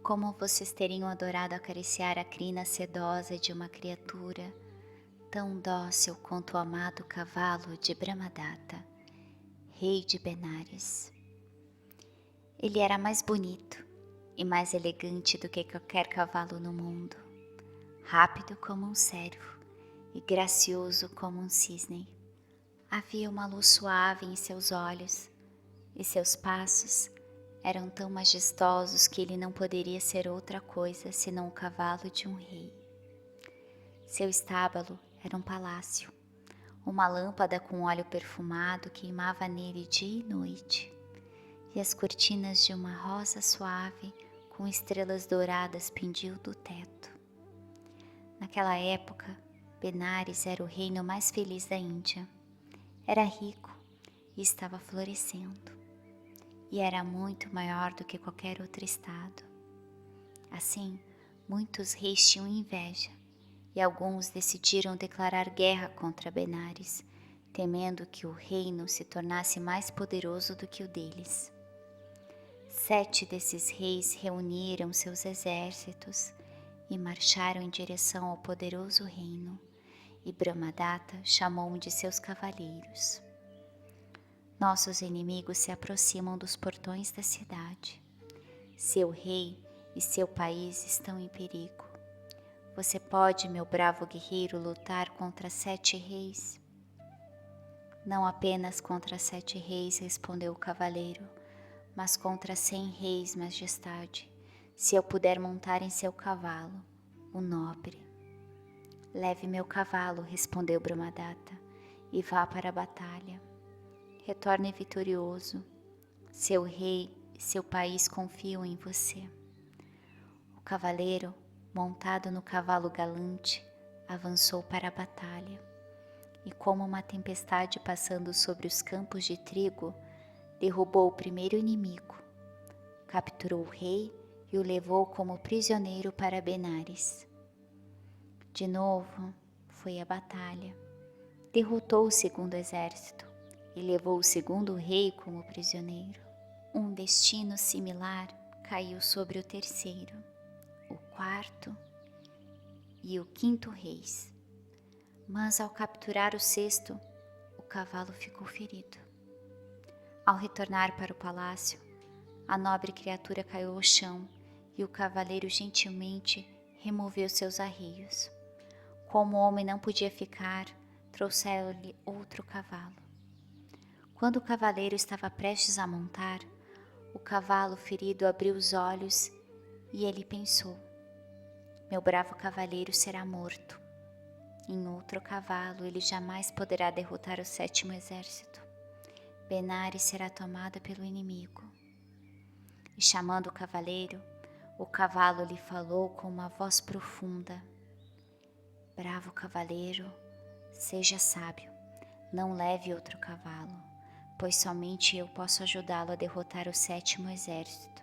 como vocês teriam adorado acariciar a crina sedosa de uma criatura tão dócil quanto o amado cavalo de Brahmadatta, rei de Benares. Ele era mais bonito e mais elegante do que qualquer cavalo no mundo, rápido como um cervo e gracioso como um cisne. Havia uma luz suave em seus olhos e seus passos eram tão majestosos que ele não poderia ser outra coisa senão o cavalo de um rei. Seu estábulo era um palácio. Uma lâmpada com óleo perfumado queimava nele dia e noite, e as cortinas de uma rosa suave com estrelas douradas pendiam do teto. Naquela época, Benares era o reino mais feliz da Índia. Era rico e estava florescendo, e era muito maior do que qualquer outro estado. Assim, muitos reis tinham inveja, e alguns decidiram declarar guerra contra Benares, temendo que o reino se tornasse mais poderoso do que o deles. 7 desses reis reuniram seus exércitos e marcharam em direção ao poderoso reino, e Brahmadatta chamou um de seus cavaleiros. Nossos inimigos se aproximam dos portões da cidade. Seu rei e seu país estão em perigo. Você pode, meu bravo guerreiro, lutar contra 7 reis? Não apenas contra 7 reis, respondeu o cavaleiro, mas contra 100 reis, majestade, se eu puder montar em seu cavalo, o nobre. Leve meu cavalo, respondeu Brahmadatta, e vá para a batalha. Retorne vitorioso. Seu rei e seu país confiam em você. O cavaleiro, montado no cavalo galante, avançou para a batalha. e como uma tempestade passando sobre os campos de trigo, derrubou o primeiro inimigo, capturou o rei e o levou como prisioneiro para Benares. De novo, foi a batalha. Derrotou o segundo exército e levou o segundo rei como prisioneiro. Um destino similar caiu sobre o terceiro, o quarto e o quinto reis. Mas ao capturar o sexto, o cavalo ficou ferido. Ao retornar para o palácio, a nobre criatura caiu ao chão e o cavaleiro gentilmente removeu seus arreios. Como o homem não podia ficar, trouxeram-lhe outro cavalo. Quando o cavaleiro estava prestes a montar, o cavalo ferido abriu os olhos e ele pensou: meu bravo cavaleiro será morto. Em outro cavalo ele jamais poderá derrotar o sétimo exército. Benares será tomada pelo inimigo. E chamando o cavalo lhe falou com uma voz profunda: bravo cavaleiro, seja sábio, não leve outro cavalo, pois somente eu posso ajudá-lo a derrotar o sétimo exército.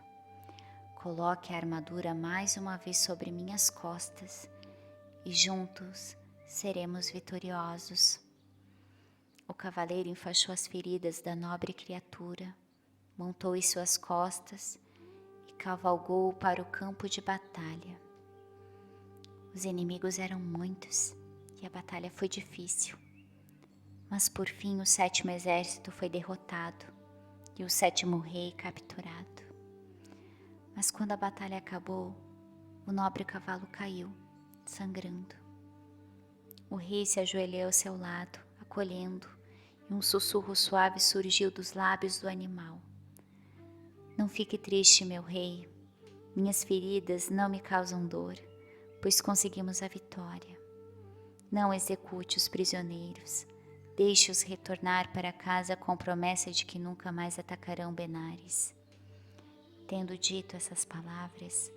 Coloque a armadura mais uma vez sobre minhas costas e juntos seremos vitoriosos. O cavaleiro enfaixou as feridas da nobre criatura, montou em suas costas e cavalgou para o campo de batalha. Os inimigos eram muitos e a batalha foi difícil. Mas por fim o sétimo exército foi derrotado e o sétimo rei capturado. Mas quando a batalha acabou, o nobre cavalo caiu, sangrando. O rei se ajoelhou ao seu lado, acolhendo, e um sussurro suave surgiu dos lábios do animal: não fique triste, meu rei. Minhas feridas não me causam dor, pois conseguimos a vitória. Não execute os prisioneiros. Deixe-os retornar para casa com promessa de que nunca mais atacarão Benares. Tendo dito essas palavras,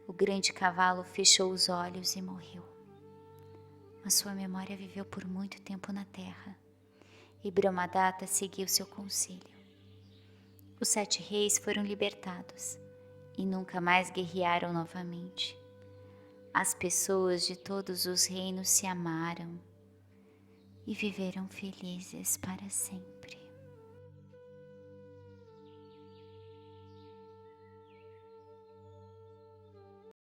o grande cavalo fechou os olhos e morreu. Mas sua memória viveu por muito tempo na terra, e Brahmadatta seguiu seu conselho. Os 7 reis foram libertados e nunca mais guerrearam novamente. As pessoas de todos os reinos se amaram e viveram felizes para sempre.